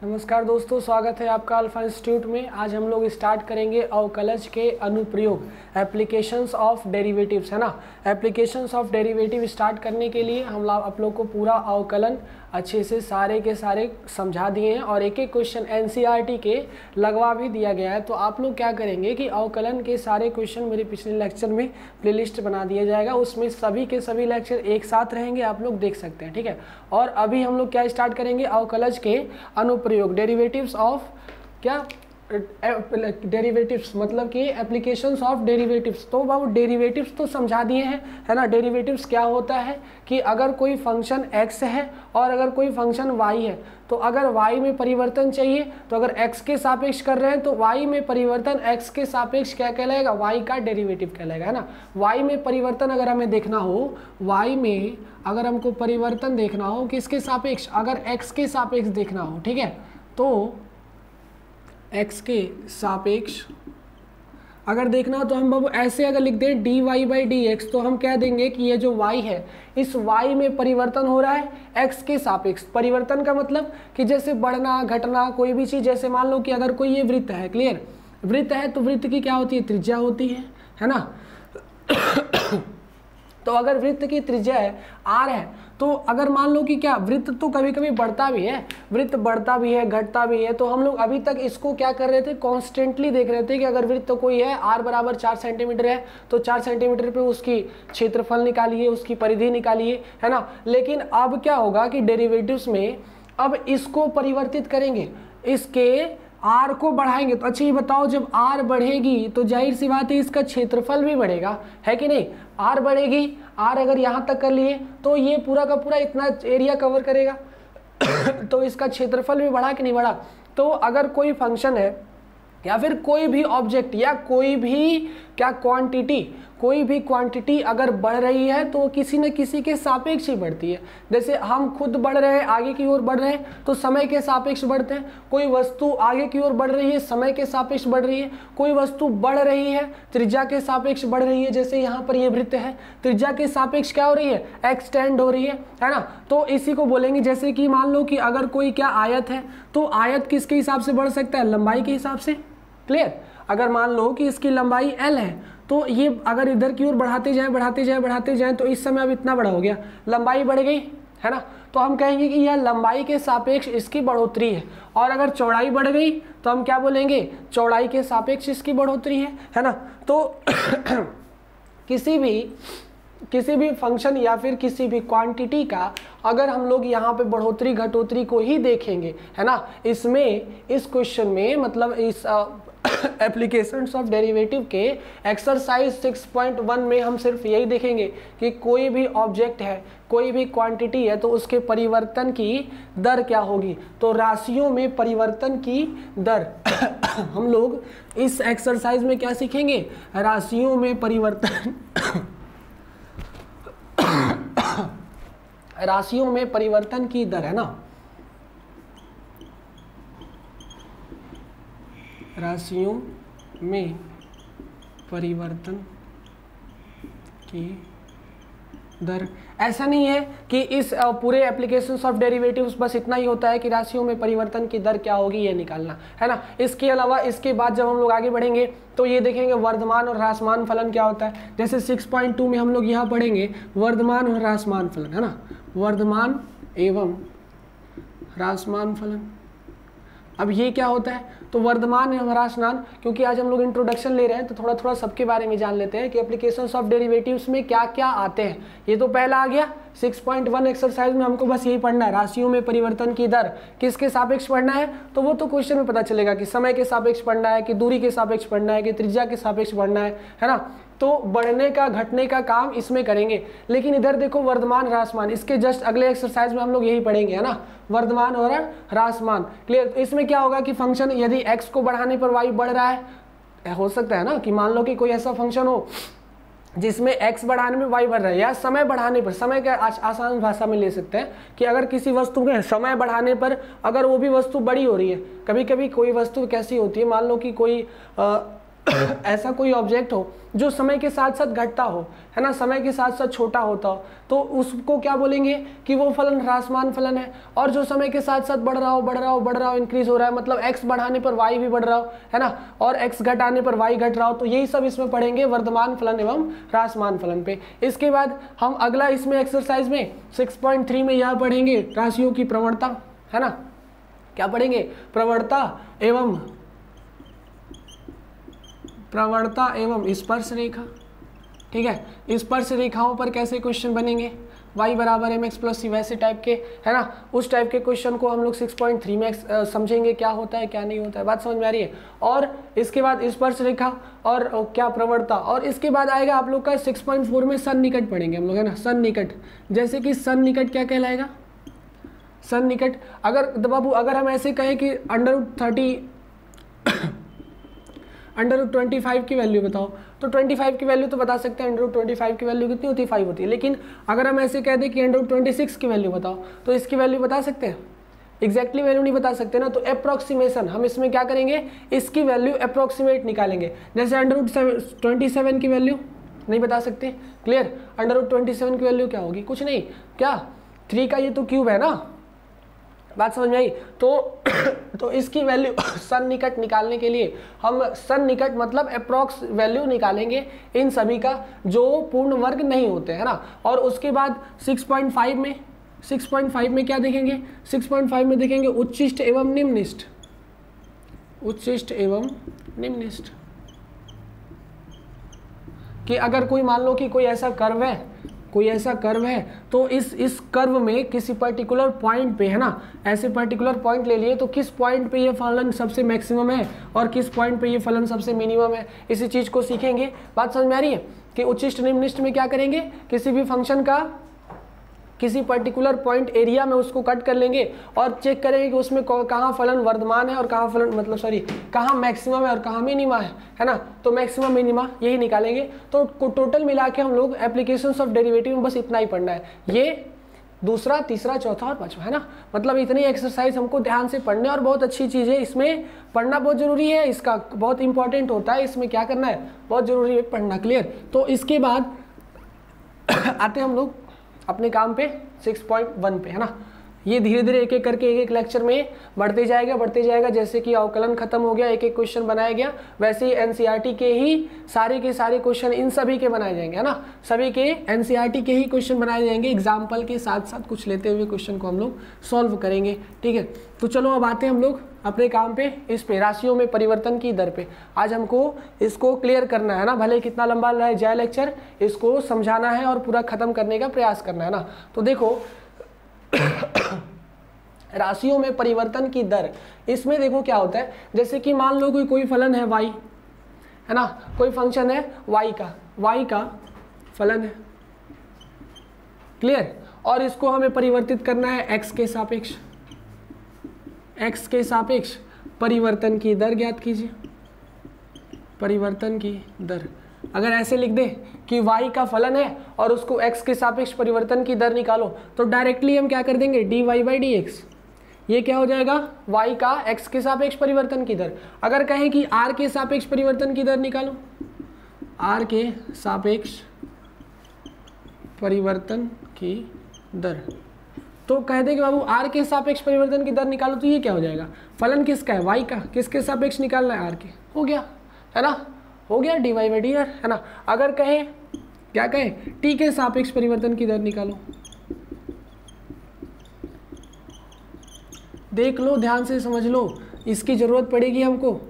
नमस्कार दोस्तों, स्वागत है आपका अल्फा इंस्टीट्यूट में। आज हम लोग स्टार्ट करेंगे अवकलज के अनुप्रयोग एप्लीकेशंस ऑफ डेरिवेटिव्स, है ना। एप्लीकेशंस ऑफ डेरिवेटिव स्टार्ट करने के लिए हम आप लोग को पूरा अवकलन अच्छे से सारे के सारे समझा दिए हैं और एक एक क्वेश्चन एनसीईआरटी के लगवा भी दिया गया है। तो आप लोग क्या करेंगे कि अवकलन के सारे क्वेश्चन मेरे पिछले लेक्चर में प्लेलिस्ट बना दिया जाएगा, उसमें सभी के सभी लेक्चर एक साथ रहेंगे, आप लोग देख सकते हैं, ठीक है। और अभी हम लोग क्या स्टार्ट करेंगे, अवकलज के अनुप्रयोग डेरिवेटिव्स ऑफ क्या डेरिवेटिव्स मतलब कि एप्लीकेशंस ऑफ डेरिवेटिव्स। तो बाबू डेरिवेटिव्स तो समझा दिए हैं, है ना। डेरिवेटिव्स क्या होता है कि अगर कोई फंक्शन x है और अगर कोई फंक्शन y है, तो अगर y में परिवर्तन चाहिए तो अगर x के सापेक्ष कर रहे हैं तो y में परिवर्तन x के सापेक्ष क्या कहलाएगा, y का डेरिवेटिव कहलाएगा, है ना। y में परिवर्तन अगर हमें देखना हो, y में अगर हमको परिवर्तन देखना हो किसके सापेक्ष, अगर x के सापेक्ष देखना हो, ठीक है, तो x के सापेक्ष अगर देखना हो तो हम बाबू ऐसे अगर लिख दें dy/dx, तो हम कह देंगे कि ये जो y है इस y में परिवर्तन हो रहा है x के सापेक्ष। परिवर्तन का मतलब कि जैसे बढ़ना घटना कोई भी चीज़, जैसे मान लो कि अगर कोई ये वृत्त है, क्लियर, वृत्त है तो वृत्त की क्या होती है, त्रिज्या होती है ना। तो अगर वृत्त की त्रिज्या है r है, तो अगर मान लो कि क्या वृत्त तो कभी कभी बढ़ता भी है, वृत्त बढ़ता भी है घटता भी है, तो हम लोग अभी तक इसको क्या कर रहे थे, कॉन्स्टेंटली देख रहे थे कि अगर वृत्त कोई है r बराबर 4 सेंटीमीटर है तो 4 सेंटीमीटर पे उसकी क्षेत्रफल निकालिए, उसकी परिधि निकालिए, है ना। लेकिन अब क्या होगा कि डेरिवेटिव्स में अब इसको परिवर्तित करेंगे, इसके r को बढ़ाएंगे। तो अच्छा ये बताओ, जब r बढ़ेगी तो जाहिर सी बात है इसका क्षेत्रफल भी बढ़ेगा, है कि नहीं। r बढ़ेगी, r अगर यहाँ तक कर लिए तो ये पूरा का पूरा इतना एरिया कवर करेगा तो इसका क्षेत्रफल भी बढ़ा कि नहीं बढ़ा। तो अगर कोई फंक्शन है या फिर कोई भी ऑब्जेक्ट या कोई भी क्या क्वांटिटी, कोई भी क्वांटिटी अगर बढ़ रही है तो किसी न किसी के सापेक्ष ही बढ़ती है। जैसे हम खुद बढ़ रहे हैं, आगे की ओर बढ़ रहे हैं तो समय के सापेक्ष बढ़ते हैं। कोई वस्तु आगे की ओर बढ़ रही है, समय के सापेक्ष बढ़ रही है। कोई वस्तु बढ़ रही है, त्रिज्या के सापेक्ष बढ़ रही है, जैसे यहाँ पर ये वृत्त है, त्रिज्या के सापेक्ष क्या हो रही है, एक्सटेंड हो रही है ना। तो इसी को बोलेंगे, जैसे कि मान लो कि अगर कोई क्या आयत है, तो आयत किसके हिसाब से बढ़ सकता है, लंबाई के हिसाब से, क्लियर। अगर मान लो कि इसकी लंबाई l है तो ये अगर इधर की ओर बढ़ाते जाएं तो इस समय अब इतना बड़ा हो गया, लंबाई बढ़ गई, है ना। तो हम कहेंगे कि यह लंबाई के सापेक्ष इसकी बढ़ोतरी है। और अगर चौड़ाई बढ़ गई तो हम क्या बोलेंगे, चौड़ाई के सापेक्ष इसकी बढ़ोतरी है ना। तो किसी भी फंक्शन या फिर किसी भी क्वांटिटी का अगर हम लोग यहाँ पे बढ़ोतरी घटोतरी को ही देखेंगे, है ना, इसमें इस क्वेश्चन में मतलब इस एप्लीकेशंस ऑफ डेरिवेटिव के एक्सरसाइज 6.1 में हम सिर्फ यही देखेंगे कि कोई भी ऑब्जेक्ट है, कोई भी क्वांटिटी है तो उसके परिवर्तन की दर क्या होगी। तो राशियों में परिवर्तन की दर हम लोग इस एक्सरसाइज में क्या सीखेंगे, राशियों में परिवर्तन राशियों में परिवर्तन की दर, है ना, राशियों में परिवर्तन की दर। ऐसा नहीं है कि इस पूरे एप्लीकेशंस ऑफ डेरिवेटिव्स बस इतना ही होता है कि राशियों में परिवर्तन की दर क्या होगी ये निकालना, है ना। इसके अलावा इसके बाद जब हम लोग आगे बढ़ेंगे तो ये देखेंगे वर्धमान और ह्रासमान फलन क्या होता है। जैसे 6.2 में हम लोग यहाँ पढ़ेंगे वर्धमान और ह्रासमान फलन, है ना, वर्धमान एवं ह्रासमान फलन। अब ये क्या होता है, तो वर्धमान एवं ह्रासमान, क्योंकि आज हम लोग इंट्रोडक्शन ले रहे हैं तो थोड़ा थोड़ा सबके बारे में जान लेते हैं कि एप्लीकेशंस ऑफ डेरिवेटिव्स में क्या क्या आते हैं। ये तो पहला आ गया 6.1 एक्सरसाइज में हमको बस यही पढ़ना है, राशियों में परिवर्तन की दर किसके सापेक्ष पढ़ना है, तो वो तो क्वेश्चन में पता चलेगा कि समय के सापेक्ष पढ़ना है कि दूरी के सापेक्ष पढ़ना है कि त्रिज्या के सापेक्ष पढ़ना है ना। तो बढ़ने का घटने का काम इसमें करेंगे। लेकिन इधर देखो वर्धमान ह्रासमान, इसके जस्ट अगले एक्सरसाइज में हम लोग यही पढ़ेंगे, है ना, वर्धमान और ह्रासमान, क्लियर। तो इसमें क्या होगा कि फंक्शन यदि x को बढ़ाने पर y बढ़ रहा है, हो सकता है ना कि मान लो कि कोई ऐसा फंक्शन हो जिसमें x बढ़ाने में y बढ़ रहा है, या समय बढ़ाने पर, समय के आसान भाषा में ले सकते हैं कि अगर किसी वस्तु के समय बढ़ाने पर अगर वो भी वस्तु बड़ी हो रही है, कभी कभी कोई वस्तु कैसी होती है, मान लो कि कोई ऐसा कोई ऑब्जेक्ट हो जो समय के साथ साथ घटता हो, है ना, समय के साथ साथ छोटा होता हो, तो उसको क्या बोलेंगे कि वो फलन ह्रासमान फलन है। और जो समय के साथ साथ बढ़ रहा हो, इंक्रीज हो रहा है, मतलब x बढ़ाने पर y भी बढ़ रहा हो, है ना, और x घटाने पर y घट रहा हो, तो यही सब इसमें पढ़ेंगे वर्धमान फलन एवं ह्रासमान फलन पे। इसके बाद हम अगला इसमें एक्सरसाइज में 6.3 में यह पढ़ेंगे राशियों की प्रवणता, है ना, क्या पढ़ेंगे, प्रवणता एवं स्पर्श रेखा। ठीक है, स्पर्श रेखाओं पर कैसे क्वेश्चन बनेंगे, y बराबर mx प्लस सी, वैसे टाइप के, है ना, उस टाइप के क्वेश्चन को हम लोग 6.3 में समझेंगे क्या होता है क्या नहीं होता है, बात समझ में आ रही है। और इसके बाद स्पर्श रेखा और क्या प्रवणता, और इसके बाद आएगा आप लोग का 6.4 में सन्निकट पढ़ेंगे हम लोग, है ना, सन्निकट। जैसे कि सन्निकट क्या कहलाएगा, सन्निकट, अगर बाबू अगर हम ऐसे कहें कि √25 की वैल्यू बताओ, तो 25 की वैल्यू तो बता सकते हैं, √25 की वैल्यू कितनी होती है, 5 होती है। लेकिन अगर हम ऐसे कह दें कि √26 की वैल्यू बताओ, तो इसकी वैल्यू बता सकते हैं, एग्जैक्टली वैल्यू नहीं बता सकते ना, तो अप्रोक्सीमेशन हम इसमें क्या करेंगे, इसकी वैल्यू अप्रोक्सीमेट निकालेंगे। जैसे √27 की वैल्यू नहीं बता सकते, क्लियर, √27 की वैल्यू क्या होगी, कुछ नहीं, क्या 3 का ये तो क्यूब है ना, बात समझ में आई। तो इसकी वैल्यू सन्निकट निकालने के लिए हम सन्निकट मतलब अप्रॉक्स वैल्यू निकालेंगे इन सभी का जो पूर्ण वर्ग नहीं होते, है ना। और उसके बाद 6.5 में क्या देखेंगे, 6.5 में देखेंगे उच्चिष्ट एवं निम्निष्ट, उच्चिष्ट एवं निम्निष्ट, कि अगर कोई मान लो कि कोई ऐसा कर्व है, तो इस कर्व में किसी पर्टिकुलर पॉइंट पे, है ना, ऐसे पर्टिकुलर पॉइंट ले लिए, तो किस पॉइंट पे ये फलन सबसे मैक्सिमम है और किस पॉइंट पे ये फलन सबसे मिनिमम है, इसी चीज़ को सीखेंगे। बात समझ में आ रही है कि उच्चिष्ट निम्निष्ट में क्या करेंगे, किसी भी फंक्शन का किसी पर्टिकुलर पॉइंट एरिया में उसको कट कर लेंगे और चेक करेंगे कि उसमें कहाँ फलन वर्धमान है और कहाँ फलन कहाँ मैक्सिमम है और कहाँ मिनिमा है ना, तो मैक्सिमम मिनिमा यही निकालेंगे। तो टोटल मिला के हम लोग एप्लीकेशंस ऑफ डेरिवेटिव में बस इतना ही पढ़ना है, ये दूसरा, तीसरा, चौथा और पांचवा, है ना, मतलब इतनी एक्सरसाइज हमको ध्यान से पढ़ने, और बहुत अच्छी चीज़ है, इसमें पढ़ना बहुत जरूरी है, इसका बहुत इंपॉर्टेंट होता है, इसमें क्या करना है, बहुत जरूरी है पढ़ना, क्लियर। तो इसके बाद आते हम लोग अपने काम पे 6.1 पे, है ना। ये धीरे धीरे एक एक करके एक लेक्चर में बढ़ते जाएगा। जैसे कि अवकलन खत्म हो गया, एक एक क्वेश्चन बनाया गया, वैसे ही एनसीईआरटी के ही सारे के सारे क्वेश्चन इन सभी के बनाए जाएंगे, है ना, सभी के एनसीईआरटी के ही क्वेश्चन बनाए जाएंगे, एग्जाम्पल के साथ साथ कुछ लेते हुए क्वेश्चन को हम लोग सॉल्व करेंगे, ठीक है। तो चलो अब आते हैं हम लोग अपने काम पे, इस पे राशियों में परिवर्तन की दर पे। आज हमको इसको क्लियर करना है ना, भले कितना लंबा रह जाए लेक्चर, इसको समझाना है और पूरा खत्म करने का प्रयास करना है ना। तो देखो राशियों में परिवर्तन की दर, इसमें देखो क्या होता है, जैसे कि मान लो कोई फलन है y, है ना, कोई फंक्शन है y का फलन है, क्लियर, और इसको हमें परिवर्तित करना है x के सापेक्ष परिवर्तन की दर ज्ञात कीजिए, परिवर्तन की दर। अगर ऐसे लिख दे कि y का फलन है और उसको x के सापेक्ष परिवर्तन की दर निकालो, तो डायरेक्टली हम क्या कर देंगे, dy/dx, ये क्या हो जाएगा, y का x के सापेक्ष परिवर्तन की दर। अगर कहें कि r के सापेक्ष परिवर्तन की दर निकालो, r के सापेक्ष परिवर्तन की दर, तो कह दे कि बाबू r के सापेक्ष परिवर्तन की दर निकालो, तो ये क्या हो जाएगा, फलन किसका है, y का, किसके सापेक्ष निकालना है, r के, हो गया, है ना, हो गया dy/dr, है ना। अगर कहें, क्या कहें, t के सापेक्ष परिवर्तन की दर निकालो, देख लो, ध्यान से समझ लो, इसकी जरूरत पड़ेगी हमको,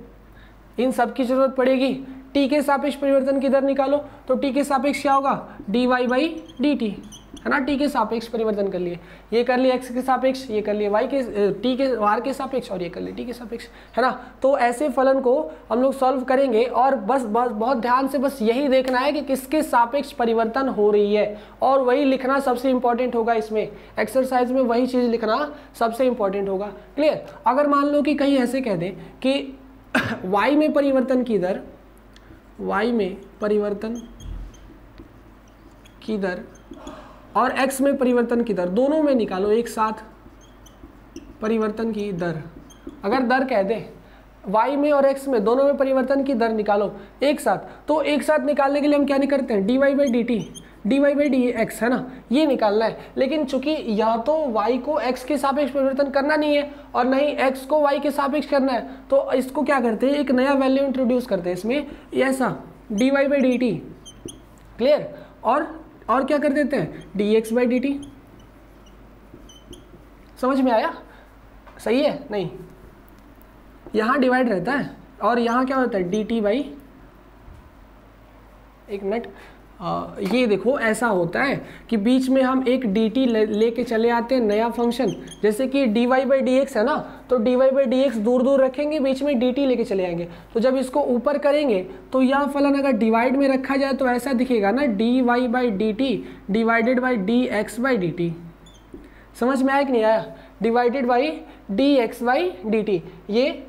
इन सब की जरूरत पड़ेगी। t के सापेक्ष परिवर्तन की दर निकालो, तो t के सापेक्ष क्या होगा, dy/dt, है ना, t के सापेक्ष परिवर्तन कर लिए, ये कर लिए x के सापेक्ष, ये कर लिए y के t के r के सापेक्ष, और ये कर लिए t के सापेक्ष, है ना। तो ऐसे फलन को हम लोग सॉल्व करेंगे, और बस बहुत ध्यान से बस यही देखना है कि किसके सापेक्ष परिवर्तन हो रही है, और वही लिखना सबसे इंपॉर्टेंट होगा, इसमें एक्सरसाइज में वही चीज़ लिखना सबसे इंपॉर्टेंट होगा, क्लियर। अगर मान लो कि कहीं ऐसे कह दें कि y में परिवर्तन की दर, y में परिवर्तन की दर और x में परिवर्तन की दर, दोनों में निकालो एक साथ परिवर्तन की दर। अगर दर कह दे y में और x में दोनों में परिवर्तन की दर निकालो एक साथ। तो एक साथ निकालने के लिए हम क्या नहीं करते हैं, dy by D T, dy by D x, है ना, ये निकालना है। लेकिन चूंकि या तो y को x के सापेक्ष परिवर्तन करना नहीं है और नहीं x को y के सापेक्ष करना है, तो इसको क्या करते हैं, एक नया वैल्यू इंट्रोड्यूस करते हैं इसमें, ऐसा dy by D T, clear, और क्या कर देते हैं, dx बाई डी टी। समझ में आया, सही है, नहीं यहाँ डिवाइड रहता है और यहाँ क्या होता है, dt बाई, एक मिनट, ये देखो ऐसा होता है कि बीच में हम एक dt लेके चले आते हैं नया फंक्शन, जैसे कि dy बाई dx है ना, तो dy बाई dx दूर दूर रखेंगे, बीच में dt लेके चले आएंगे। तो जब इसको ऊपर करेंगे तो यह फलन अगर डिवाइड में रखा जाए तो ऐसा दिखेगा ना, dy by dt divided by dx by dt। समझ में आया कि नहीं आया, divided by dx by dt। ये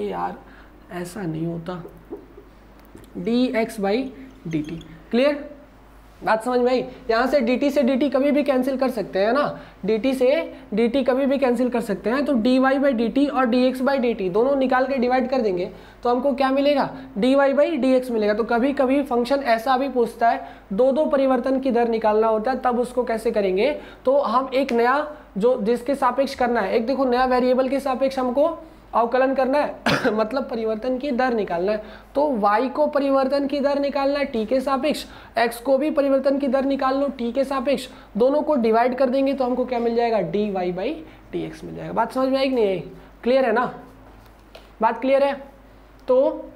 यार ऐसा नहीं होता, dx बाई dt, क्लियर, बात समझ में आई। यहाँ से dt से dt कभी भी कैंसिल कर सकते हैं ना, dt से dt कभी भी कैंसिल कर सकते हैं। तो dy बाई dt और dx बाई dt दोनों निकाल के डिवाइड कर देंगे तो हमको क्या मिलेगा, dy बाई dx मिलेगा। तो कभी कभी फंक्शन ऐसा भी पूछता है, दो परिवर्तन की दर निकालना होता है, तब उसको कैसे करेंगे, तो हम एक नया जो जिसके सापेक्ष करना है, एक देखो नया वेरिएबल के सापेक्ष हमको अवकलन करना है मतलब परिवर्तन की दर निकालना है। तो y को परिवर्तन की दर निकालना है t के सापेक्ष, x को भी परिवर्तन की दर निकाल लो t के सापेक्ष, दोनों को डिवाइड कर देंगे तो हमको क्या मिल जाएगा, dy बाई dx मिल जाएगा। बात समझ में आई कि नहीं, क्लियर है ना, बात क्लियर है। तो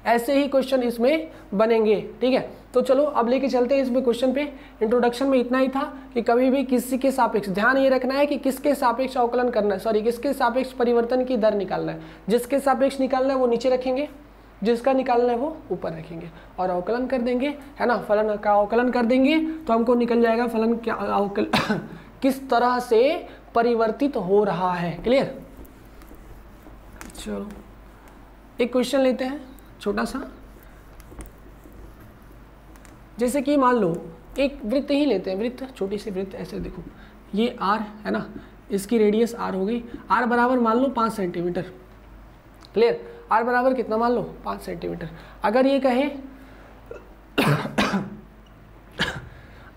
ऐसे ही क्वेश्चन इसमें बनेंगे, ठीक है। तो चलो अब लेके चलते हैं इसमें क्वेश्चन पे। इंट्रोडक्शन में इतना ही था कि कभी भी किसी के सापेक्ष ध्यान ये रखना है कि किसके सापेक्ष अवकलन करना है, सॉरी किसके सापेक्ष परिवर्तन की दर निकालना है। जिसके सापेक्ष निकालना है वो नीचे रखेंगे, जिसका निकालना है वो ऊपर रखेंगे और अवकलन कर देंगे, है ना, फलन का अवकलन कर देंगे तो हमको निकल जाएगा फलन क्या अवकलन किस तरह से परिवर्तित हो रहा है, क्लियर। चलो एक क्वेश्चन लेते हैं छोटा सा, जैसे कि मान लो एक वृत्त ही लेते हैं, वृत्त, छोटी सी वृत्त, ऐसे देखो ये r है ना, इसकी रेडियस r हो गई, r बराबर मान लो 5 सेंटीमीटर, क्लियर, r बराबर कितना मान लो 5 सेंटीमीटर। अगर ये कहे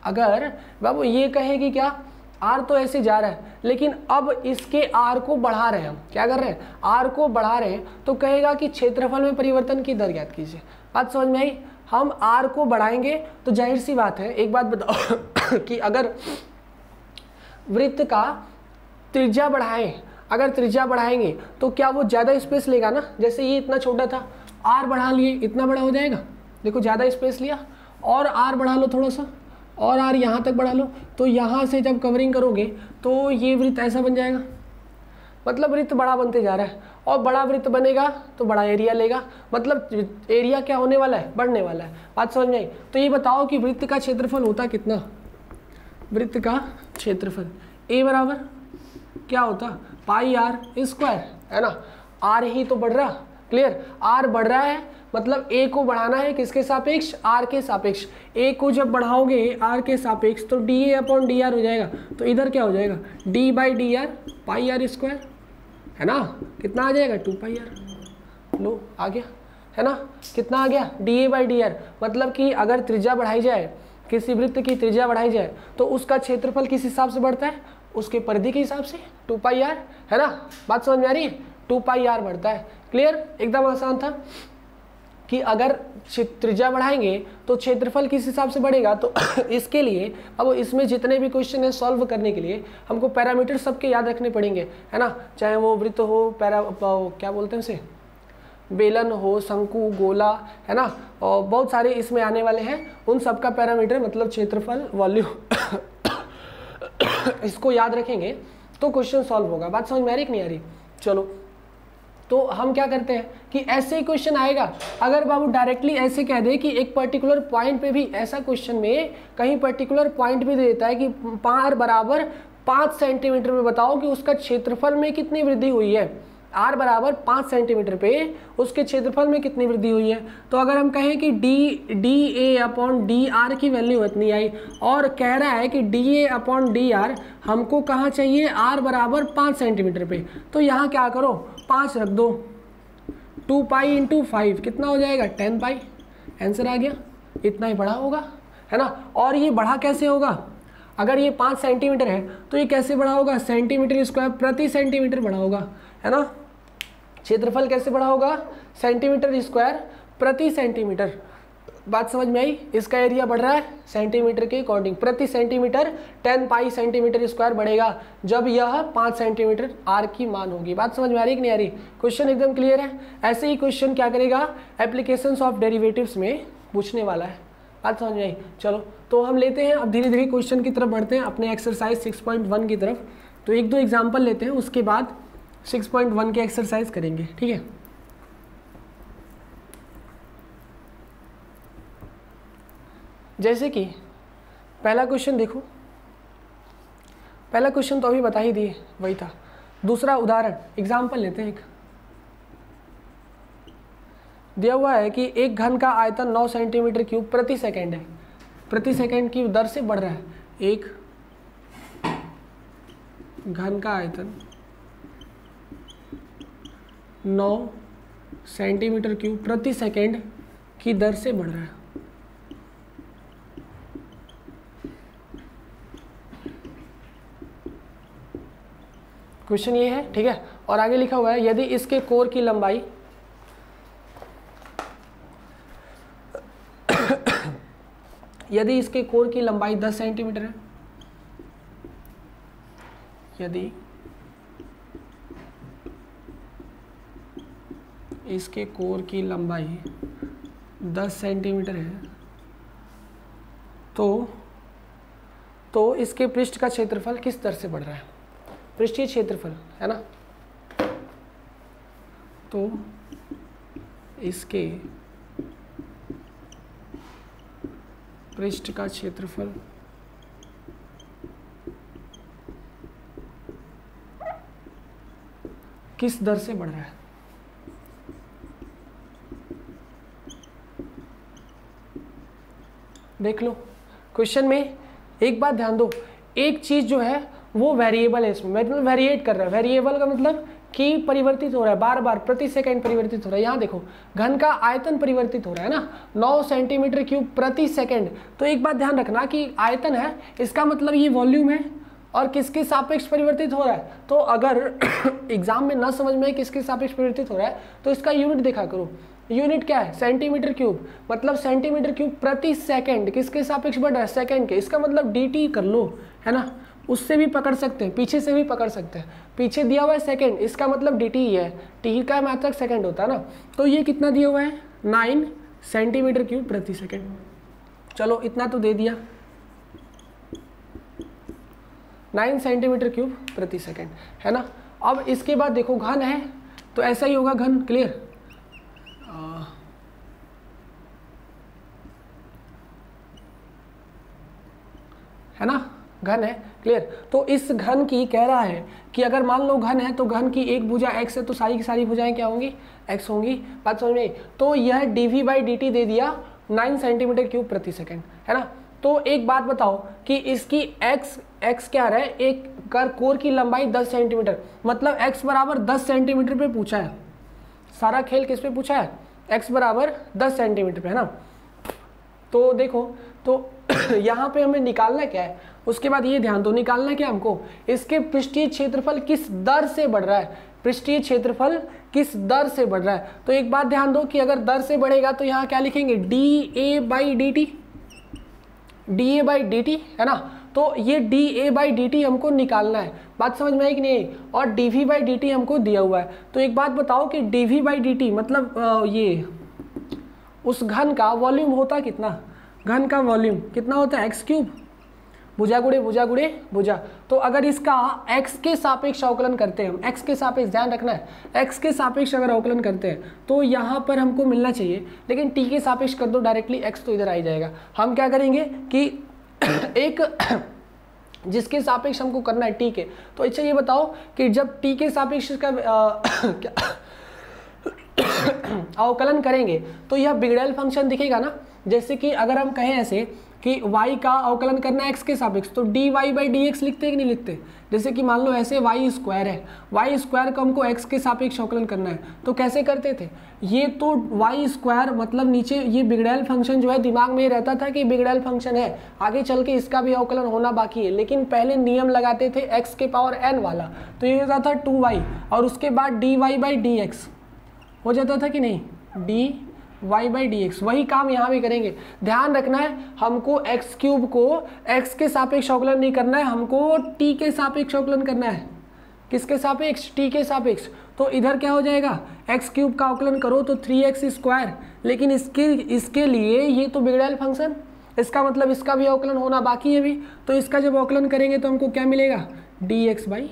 अगर बाबू ये कहे कि क्या r तो ऐसे जा रहा है लेकिन अब इसके r को बढ़ा रहे हैं, हम क्या कर रहे हैं, r को बढ़ा रहे हैं, तो कहेगा कि क्षेत्रफल में परिवर्तन की दर ज्ञात कीजिए। बात समझ में आई, हम r को बढ़ाएंगे तो जाहिर सी बात है, एक बात बताओ कि अगर वृत्त का त्रिज्या बढ़ाएं, अगर त्रिज्या बढ़ाएंगे तो क्या वो ज़्यादा स्पेस लेगा ना, जैसे ये इतना छोटा था, r बढ़ा लिए इतना बड़ा हो जाएगा, देखो ज़्यादा स्पेस लिया, और r बढ़ा लो थोड़ा सा, और r यहाँ तक बढ़ा लो, तो यहाँ से जब कवरिंग करोगे तो ये वृत्त ऐसा बन जाएगा। मतलब वृत्त बड़ा बनते जा रहा है, और बड़ा वृत्त बनेगा तो बड़ा एरिया लेगा, मतलब एरिया क्या होने वाला है, बढ़ने वाला है। बात समझ में आई। तो ये बताओ कि वृत्त का क्षेत्रफल होता कितना, वृत्त का क्षेत्रफल a बराबर क्या होता, पाई r स्क्वायर, है ना, r ही तो बढ़ रहा, क्लियर, r बढ़ रहा है मतलब a को बढ़ाना है किसके सापेक्ष, r के सापेक्ष। a को जब बढ़ाओगे r के सापेक्ष तो dA अपॉन dr हो जाएगा, तो इधर क्या हो जाएगा, d by D R pi r square, है ना, कितना आ जाएगा 2 पाई r, लो आ गया, है ना, कितना आ गया dA बाई डी आर। मतलब कि अगर त्रिज्या बढ़ाई जाए, किसी वृत्त की त्रिज्या बढ़ाई जाए तो उसका क्षेत्रफल किस हिसाब से बढ़ता है, उसके परिधि के हिसाब से, 2 पाई r, है ना। बात समझ में आ रही है, 2 पाई r बढ़ता है, क्लियर, एकदम आसान था कि अगर त्रिज्या बढ़ाएंगे तो क्षेत्रफल किस हिसाब से बढ़ेगा। तो इसके लिए अब इसमें जितने भी क्वेश्चन है सॉल्व करने के लिए हमको पैरामीटर सबके याद रखने पड़ेंगे, है ना, चाहे वो वृत्त हो, क्या बोलते हैं उसे, बेलन हो, शंकु, गोला, है ना, और बहुत सारे इसमें आने वाले हैं, उन सबका पैरामीटर मतलब क्षेत्रफल, वॉल्यूम इसको याद रखेंगे तो क्वेश्चन सॉल्व होगा। बात समझ में आ रही कि नहीं आ रही। चलो तो हम क्या करते हैं कि ऐसे ही क्वेश्चन आएगा, अगर बाबू डायरेक्टली ऐसे कह दे कि एक पर्टिकुलर पॉइंट पे भी, ऐसा क्वेश्चन में कहीं पर्टिकुलर पॉइंट भी दे देता है कि r बराबर 5 सेंटीमीटर में बताओ कि उसका क्षेत्रफल में कितनी वृद्धि हुई है, r बराबर 5 सेंटीमीटर पे उसके क्षेत्रफल में कितनी वृद्धि हुई है। तो अगर हम कहें कि D A upon D R की वैल्यू इतनी आई और कह रहा है कि D A upon D R हमको कहाँ चाहिए, r बराबर 5 सेंटीमीटर पे, तो यहाँ क्या करो 5 रख दो, 2 पाई इंटू 5 कितना हो जाएगा 10 पाई, आंसर आ गया, इतना ही बड़ा होगा, है ना। और ये बड़ा कैसे होगा, अगर ये 5 सेंटीमीटर है तो ये कैसे बड़ा होगा, सेंटीमीटर स्क्वायर प्रति सेंटीमीटर बड़ा होगा, है ना। क्षेत्रफल कैसे बड़ा होगा, सेंटीमीटर स्क्वायर प्रति सेंटीमीटर। बात समझ में आई, इसका एरिया बढ़ रहा है सेंटीमीटर के अकॉर्डिंग, प्रति सेंटीमीटर 10 पाई सेंटीमीटर स्क्वायर बढ़ेगा जब यह 5 सेंटीमीटर आर की मान होगी। बात समझ में आ रही कि नहीं आ रही, क्वेश्चन एकदम क्लियर है। ऐसे ही क्वेश्चन क्या करेगा, एप्लीकेशंस ऑफ डेरिवेटिव्स में पूछने वाला है। बात समझ में आई। चलो तो हम लेते हैं अब धीरे धीरे क्वेश्चन की तरफ बढ़ते हैं, अपने एक्सरसाइज 6.1 की तरफ। तो एक दो एग्जाम्पल लेते हैं, उसके बाद 6.1 के एक्सरसाइज करेंगे, ठीक है। जैसे कि पहला क्वेश्चन देखो, पहला क्वेश्चन तो अभी बता ही दिए, वही था। दूसरा उदाहरण एग्जाम्पल लेते हैं। एक दिया हुआ है कि एक घन का आयतन 9 सेंटीमीटर क्यूब प्रति सेकंड है, प्रति सेकंड की दर से बढ़ रहा है। एक घन का आयतन 9 सेंटीमीटर क्यूब प्रति सेकंड की दर से बढ़ रहा है। क्वेश्चन ये है, ठीक है। और आगे लिखा हुआ है यदि इसके कोर की लंबाई यदि इसके कोर की लंबाई 10 सेंटीमीटर है, यदि इसके कोर की लंबाई 10 सेंटीमीटर है तो इसके पृष्ठ का क्षेत्रफल किस दर से बढ़ रहा है, पृष्ठीय क्षेत्रफल, है ना। तो इसके पृष्ठ का क्षेत्रफल किस दर से बढ़ रहा है। देख लो क्वेश्चन में, एक बात ध्यान दो, एक चीज जो है वो वेरिएबल है, इसमें मतलब वेरिएट कर रहा है। वेरिएबल का मतलब कि परिवर्तित हो रहा है, बार बार प्रति सेकंड परिवर्तित हो रहा है। यहाँ देखो घन का आयतन परिवर्तित हो रहा है ना, 9 सेंटीमीटर क्यूब प्रति सेकंड। तो एक बात ध्यान रखना कि आयतन है, इसका मतलब ये वॉल्यूम है और किसके सापेक्ष परिवर्तित हो रहा है। तो अगर एग्जाम में ना समझ में किसके सापेक्ष परिवर्तित हो रहा है तो इसका यूनिट देखा करो। यूनिट क्या है, सेंटीमीटर क्यूब, मतलब सेंटीमीटर क्यूब प्रति सेकंड किसके सापेक्ष बढ़ रहा है, सेकंड के। इसका मतलब dt कर लो, है ना। उससे भी पकड़ सकते हैं, पीछे से भी पकड़ सकते हैं। पीछे दिया हुआ है सेकंड, इसका मतलब dt ही है, t का मात्रक सेकंड होता है ना। तो ये कितना दिया हुआ है, 9 सेंटीमीटर क्यूब प्रति सेकंड। चलो इतना तो दे दिया, 9 सेंटीमीटर क्यूब प्रति सेकंड, है ना। अब इसके बाद देखो घन है तो ऐसा ही होगा घन, क्लियर। है ना, घन है, क्लियर। तो इस घन की कह रहा है कि अगर मान लो घन है तो घन की एक भुजा x है तो सारी की सारी भुजाएं क्या होंगी, x होंगी। बात समझ में। तो यह dv/dt दे दिया 9 सेंटीमीटर क्यूब प्रति सेकंड, है ना। तो एक बात बताओ कि इसकी x क्या रहा है, एक कोर की लंबाई 10 सेंटीमीटर, मतलब x बराबर 10 सेंटीमीटर पे पूछा है। सारा खेल किस पे पूछा है, x बराबर 10 सेंटीमीटर पे, है ना। तो देखो तो यहाँ पे हमें निकालना क्या है, उसके बाद ये ध्यान दो, निकालना क्या हमको, इसके पृष्ठीय क्षेत्रफल किस दर से बढ़ रहा है, पृष्ठीय क्षेत्रफल किस दर से बढ़ रहा है। तो एक बात ध्यान दो कि अगर दर से बढ़ेगा तो यहाँ क्या लिखेंगे, dA/dt, dA/dt, है ना। तो ये dA/dt हमको निकालना है। बात समझ में आई कि नहीं। और dV/dt हमको दिया हुआ है। तो एक बात बताओ कि dV/dt मतलब ये उस घन का वॉल्यूम होता कितना, घन का वॉल्यूम कितना होता है, x क्यूब, भुजा गुणे भुजा गुणे भुजा। तो अगर इसका x के सापेक्ष अवकलन करते हैं हम, x के सापेक्ष, ध्यान रखना है, x के सापेक्ष अगर अवकलन करते हैं तो यहाँ पर हमको मिलना चाहिए, लेकिन t के सापेक्ष कर दो डायरेक्टली, x तो इधर आ ही जाएगा। हम क्या करेंगे कि एक जिसके सापेक्ष हमको करना है टी के। तो अच्छा ये बताओ कि जब टी के सापेक्ष का अवकलन करेंगे तो यह बिगड़ेल फंक्शन दिखेगा ना। जैसे कि अगर हम कहें ऐसे कि y का अवकलन करना है x के सापेक्ष, तो dy बाई डी एक्स लिखते हैं कि नहीं लिखते। जैसे कि मान लो ऐसे y स्क्वायर है, y स्क्वायर को हमको x के सापेक्ष अवकलन करना है, तो कैसे करते थे, ये तो y स्क्वायर मतलब नीचे ये बिगड़ेल फंक्शन जो है दिमाग में रहता था कि बिगड़ेल फंक्शन है, आगे चल के इसका भी अवकलन होना बाकी है, लेकिन पहले नियम लगाते थे x के पावर n वाला, तो ये होता था 2y और उसके बाद dy बाई डी एक्स हो जाता था कि नहीं, dy बाई डी एक्स। वही काम यहाँ भी करेंगे। ध्यान रखना है हमको x क्यूब को x के सापेक्ष अवकलन नहीं करना है, हमको t के सापेक्ष अवकलन करना है। किसके सापेक्ष, t के सापेक्ष। तो इधर क्या हो जाएगा, x क्यूब का अवकलन करो तो 3x स्क्वायर, लेकिन इसके लिए ये तो बिगड़ेल फंक्शन, इसका मतलब इसका भी अवकलन होना बाकी है भी, तो इसका जब अवकलन करेंगे तो हमको क्या मिलेगा, dx बाई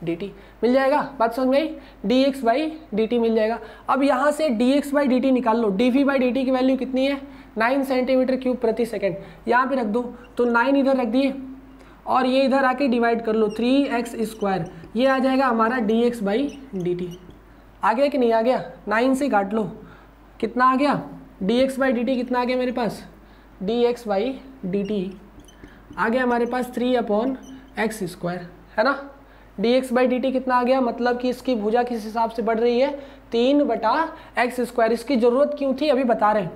dt मिल जाएगा। बात समझ में आई, dx बाई dt मिल जाएगा। अब यहाँ से dx बाई dt निकाल लो, dv बाई dt की वैल्यू कितनी है, 9 सेंटीमीटर क्यूब प्रति सेकंड। यहाँ पे रख दो, तो 9 इधर रख दिए और ये इधर आके डिवाइड कर लो, 3x स्क्वायर, ये आ जाएगा हमारा dx बाई dt। आ गया कि नहीं आ गया, 9 से काट लो, कितना आ गया, dx बाई dt कितना आ गया मेरे पास, dx बाई dt आ गया हमारे पास 3/x स्क्वायर, है ना। dx बाई dt कितना आ गया, मतलब कि इसकी भुजा किस हिसाब से बढ़ रही है, 3/x स्क्वायर। इसकी ज़रूरत क्यों थी अभी बता रहे हैं,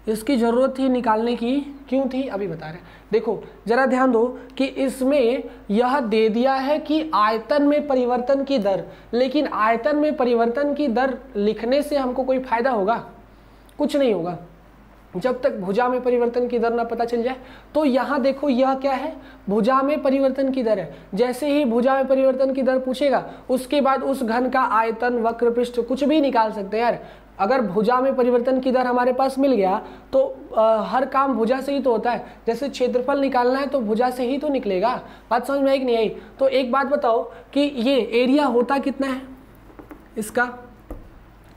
इसकी ज़रूरत थी निकालने की, क्यों थी अभी बता रहे हैं। देखो जरा ध्यान दो कि इसमें यह दे दिया है कि आयतन में परिवर्तन की दर, लेकिन आयतन में परिवर्तन की दर लिखने से हमको कोई फायदा होगा, कुछ नहीं होगा जब तक भुजा में परिवर्तन की दर ना पता चल जाए। तो यहाँ देखो यह क्या है, भुजा में परिवर्तन की दर है। जैसे ही भुजा में परिवर्तन की दर पूछेगा उसके बाद उस घन का आयतन, वक्र पृष्ठ कुछ भी निकाल सकते हैं यार। अगर भुजा में परिवर्तन की दर हमारे पास मिल गया तो हर काम भुजा से ही तो होता है। जैसे क्षेत्रफल निकालना है तो भुजा से ही तो निकलेगा। बात समझ में आई कि नहीं आई। तो एक बात बताओ कि ये एरिया होता कितना है, इसका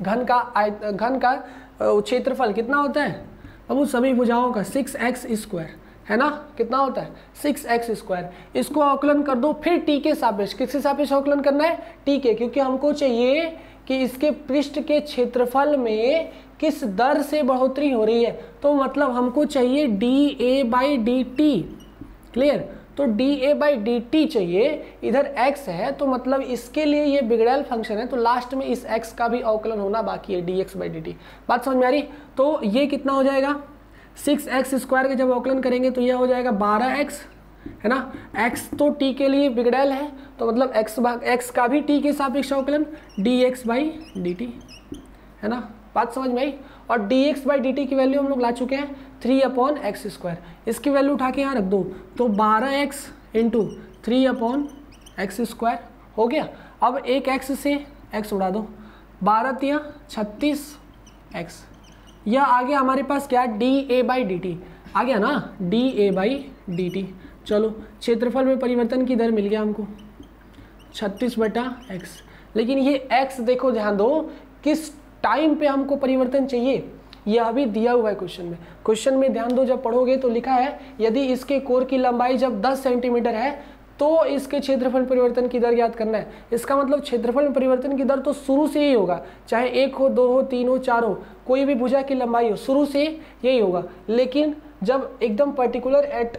घन का क्षेत्रफल कितना होता है अब उस सभी भुजाओं का, 6x स्क्वायर, है ना। कितना होता है 6x स्क्वायर। इसको अवकलन कर दो फिर t के सापेक्ष, किसके सापेक्ष अवकलन करना है, t के, क्योंकि हमको चाहिए कि इसके पृष्ठ के क्षेत्रफल में किस दर से बढ़ोतरी हो रही है। तो मतलब हमको चाहिए dA बाई dt, क्लियर। तो dA बाई dt चाहिए, इधर x है तो मतलब इसके लिए ये बिगड़ेल फंक्शन है, तो लास्ट में इस x का भी अवकलन होना बाकी है, dx बाई dt। बात समझ में आ रही। तो ये कितना हो जाएगा, 6x स्क्वायर के जब अवकलन करेंगे तो यह हो जाएगा 12x, है ना। x तो t के लिए बिगड़ेल है तो मतलब x का भी t के सापेक्ष अवकलन dx बाई dt, है ना। बात समझ में आई। और dx बाई dt की वैल्यू हम लोग ला चुके हैं 3/x स्क्वायर। इसकी वैल्यू उठा के यहाँ रख दो तो 12x इंटू 3/x स्क्वायर हो गया। अब एक x से x उड़ा दो, 12 36x, यह आ गया हमारे पास क्या, dA बाई dt आ गया ना, dA बाई dt। चलो क्षेत्रफल में परिवर्तन की दर मिल गया हमको 36/x। लेकिन ये x देखो ध्यान दो किस टाइम पे हमको परिवर्तन चाहिए, यह अभी दिया हुआ है क्वेश्चन में। क्वेश्चन में ध्यान दो, जब पढ़ोगे तो लिखा है यदि इसके कोर की लंबाई जब 10 सेंटीमीटर है तो इसके क्षेत्रफल में परिवर्तन की दर ज्ञात करना है। इसका मतलब क्षेत्रफल में परिवर्तन की दर तो शुरू से ही होगा, चाहे 1 हो, 2 हो, 3 हो, 4 हो, कोई भी भुजा की लंबाई हो, शुरू से यही होगा। लेकिन जब एकदम पर्टिकुलर एट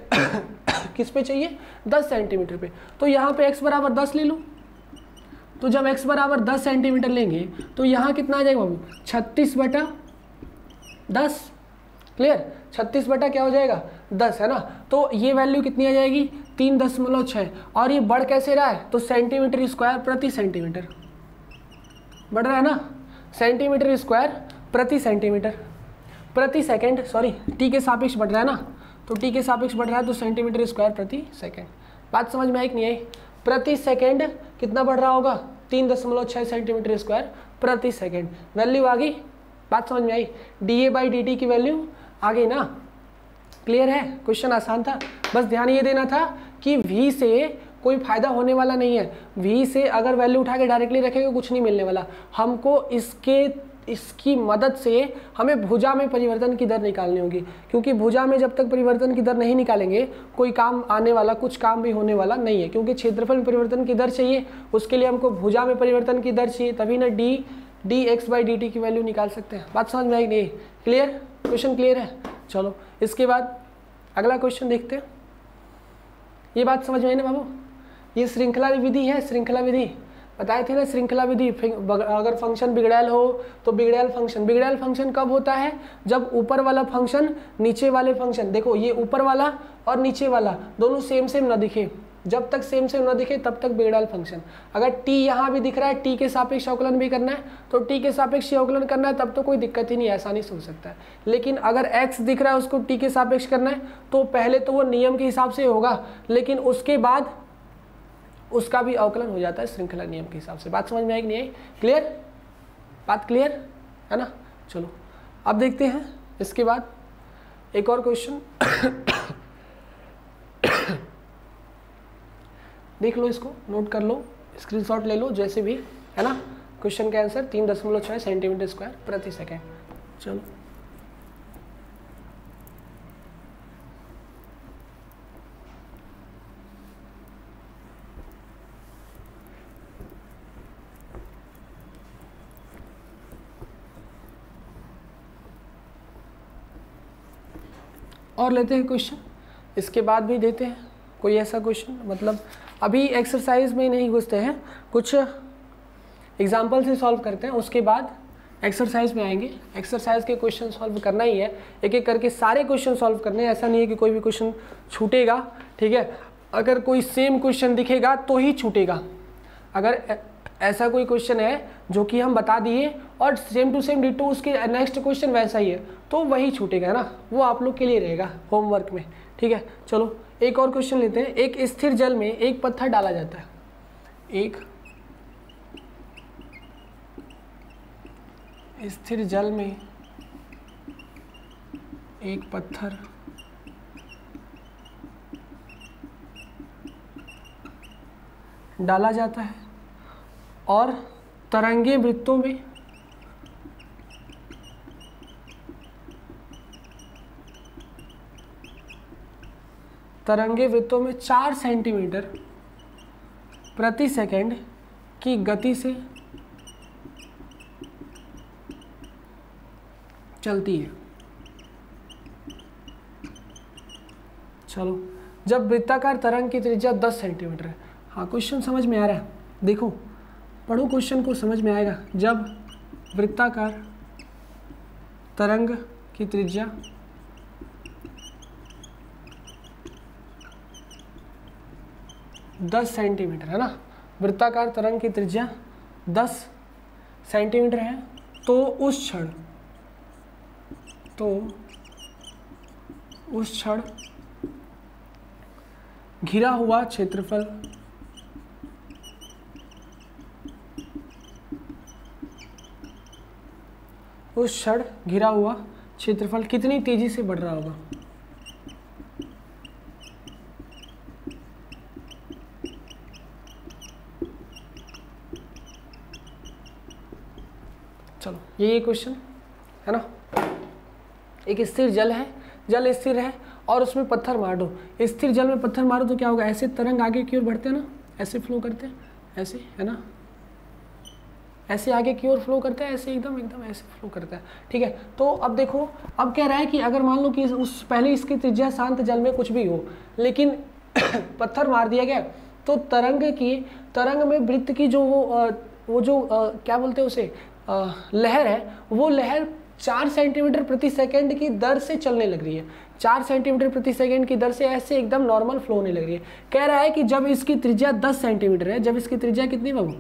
किस पे चाहिए, 10 सेंटीमीटर पे, तो यहाँ पे x बराबर 10 ले लो। तो जब x बराबर 10 सेंटीमीटर लेंगे तो यहाँ कितना आ जाएगा बाबू, 36/10, क्लियर। 36 बटा क्या हो जाएगा 10, है ना। तो ये वैल्यू कितनी आ जाएगी 3.6। और ये बढ़ कैसे रहा है, तो सेंटीमीटर स्क्वायर प्रति सेंटीमीटर बढ़ रहा है ना, सेंटीमीटर स्क्वायर प्रति सेंटीमीटर प्रति सेकंड, सॉरी t के सापेक्ष बढ़ रहा है ना, तो t के सापेक्ष बढ़ रहा है तो सेंटीमीटर स्क्वायर प्रति सेकंड। बात समझ में आई कि नहीं आई। प्रति सेकंड कितना बढ़ रहा होगा, 3.6 सेंटीमीटर स्क्वायर प्रति सेकंड। वैल्यू आ गई, बात समझ में आई। dA बाई dt की वैल्यू आ गई ना, क्लियर है। क्वेश्चन आसान था, बस ध्यान ये देना था कि v से कोई फायदा होने वाला नहीं है। v से अगर वैल्यू उठा के डायरेक्टली रखेंगे कुछ नहीं मिलने वाला, हमको इसके इसकी मदद से हमें भुजा में परिवर्तन की दर निकालनी होगी, क्योंकि भुजा में जब तक परिवर्तन की दर नहीं निकालेंगे कोई काम आने वाला, कुछ काम भी होने वाला नहीं है, क्योंकि क्षेत्रफल में परिवर्तन की दर चाहिए, उसके लिए हमको भुजा में परिवर्तन की दर चाहिए, तभी ना D x by D T की वैल्यू निकाल सकते हैं। बात समझ में आई नहीं? क्लियर? क्वेश्चन क्लियर है? चलो इसके बाद अगला क्वेश्चन देखते हैं। ये बात समझ में आई ना बाबू? ये श्रृंखला विधि है, श्रृंखला विधि बताए थे ना, श्रृंखला विधि। अगर फंक्शन बिगड़ैल हो तो बिगड़ैल फंक्शन कब होता है? जब ऊपर वाला फंक्शन नीचे वाले फंक्शन, देखो ये ऊपर वाला और नीचे वाला दोनों सेम ना दिखे, जब तक सेम ना दिखे तब तक बिगड़ैल फंक्शन। अगर t यहाँ भी दिख रहा है, t के सापेक्ष अवकलन भी करना है तो t के सापेक्ष अवकलन करना है, तब तो कोई दिक्कत ही नहीं, आसानी से हो सकता है। लेकिन अगर x दिख रहा है उसको t के सापेक्ष करना है तो पहले तो वो नियम के हिसाब से होगा, लेकिन उसके बाद उसका भी अवकलन हो जाता है श्रृंखला नियम के हिसाब से। बात समझ में आई कि नहीं आई? क्लियर? बात क्लियर है ना? चलो अब देखते हैं इसके बाद एक और क्वेश्चन। देख लो, इसको नोट कर लो, स्क्रीनशॉट ले लो, जैसे भी है ना। क्वेश्चन का आंसर 3.6 सेंटीमीटर स्क्वायर प्रति सेकेंड। चलो और लेते हैं क्वेश्चन, इसके बाद भी देते हैं कोई ऐसा क्वेश्चन, मतलब अभी एक्सरसाइज में नहीं घुसते हैं, कुछ एग्जाम्पल से सॉल्व करते हैं, उसके बाद एक्सरसाइज में आएंगे। एक्सरसाइज के क्वेश्चन सॉल्व करना ही है, एक एक करके सारे क्वेश्चन सॉल्व करने हैं, ऐसा नहीं है कि कोई भी क्वेश्चन छूटेगा, ठीक है। अगर कोई सेम क्वेश्चन दिखेगा तो ही छूटेगा, अगर ऐसा कोई क्वेश्चन है जो कि हम बता दिए और सेम टू सेम डिटो उसके नेक्स्ट क्वेश्चन वैसा ही है तो वही छूटेगा, है ना, वो आप लोग के लिए रहेगा होमवर्क में, ठीक है। चलो एक और क्वेश्चन लेते हैं। एक स्थिर जल में एक पत्थर डाला जाता है, एक स्थिर जल में एक पत्थर डाला जाता है और तरंगे वृत्तों में तरंगे वृत्तों में 4 सेंटीमीटर प्रति सेकंड की गति से चलती है। चलो, जब वृत्ताकार तरंग की त्रिज्या 10 सेंटीमीटर है। हाँ, क्वेश्चन समझ में आ रहा है? देखो पढ़ो क्वेश्चन को, समझ में आएगा। जब वृत्ताकार तरंग की त्रिज्या 10 सेंटीमीटर है ना, वृत्ताकार तरंग की त्रिज्या 10 सेंटीमीटर है, तो उस क्षण घिरा हुआ क्षेत्रफल कितनी तेजी से बढ़ रहा होगा? चलो ये क्वेश्चन है ना। एक स्थिर जल है, जल स्थिर है और उसमें पत्थर मार दो। स्थिर जल में पत्थर मारो तो क्या होगा? ऐसे तरंग आगे की ओर बढ़ते हैं ना, ऐसे फ्लो करते हैं, ऐसे, है ना, ऐसे आगे की ओर फ्लो करता है, ऐसे एकदम ऐसे फ्लो करता है, ठीक है। तो अब देखो, अब कह रहा है कि अगर मान लो कि उस पहले इसकी त्रिज्या शांत जल में कुछ भी हो, लेकिन पत्थर मार दिया गया, तो तरंग में वृत्त की जो वो जो क्या बोलते हैं उसे, लहर है, वो लहर 4 सेंटीमीटर प्रति सेकंड की दर से चलने लग रही है। 4 सेंटीमीटर प्रति सेकंड की दर से ऐसे एकदम नॉर्मल फ्लो होने लग रही है। कह रहा है कि जब इसकी त्रिज्या 10 सेंटीमीटर है, जब इसकी त्रिज्या कितनी बाबू?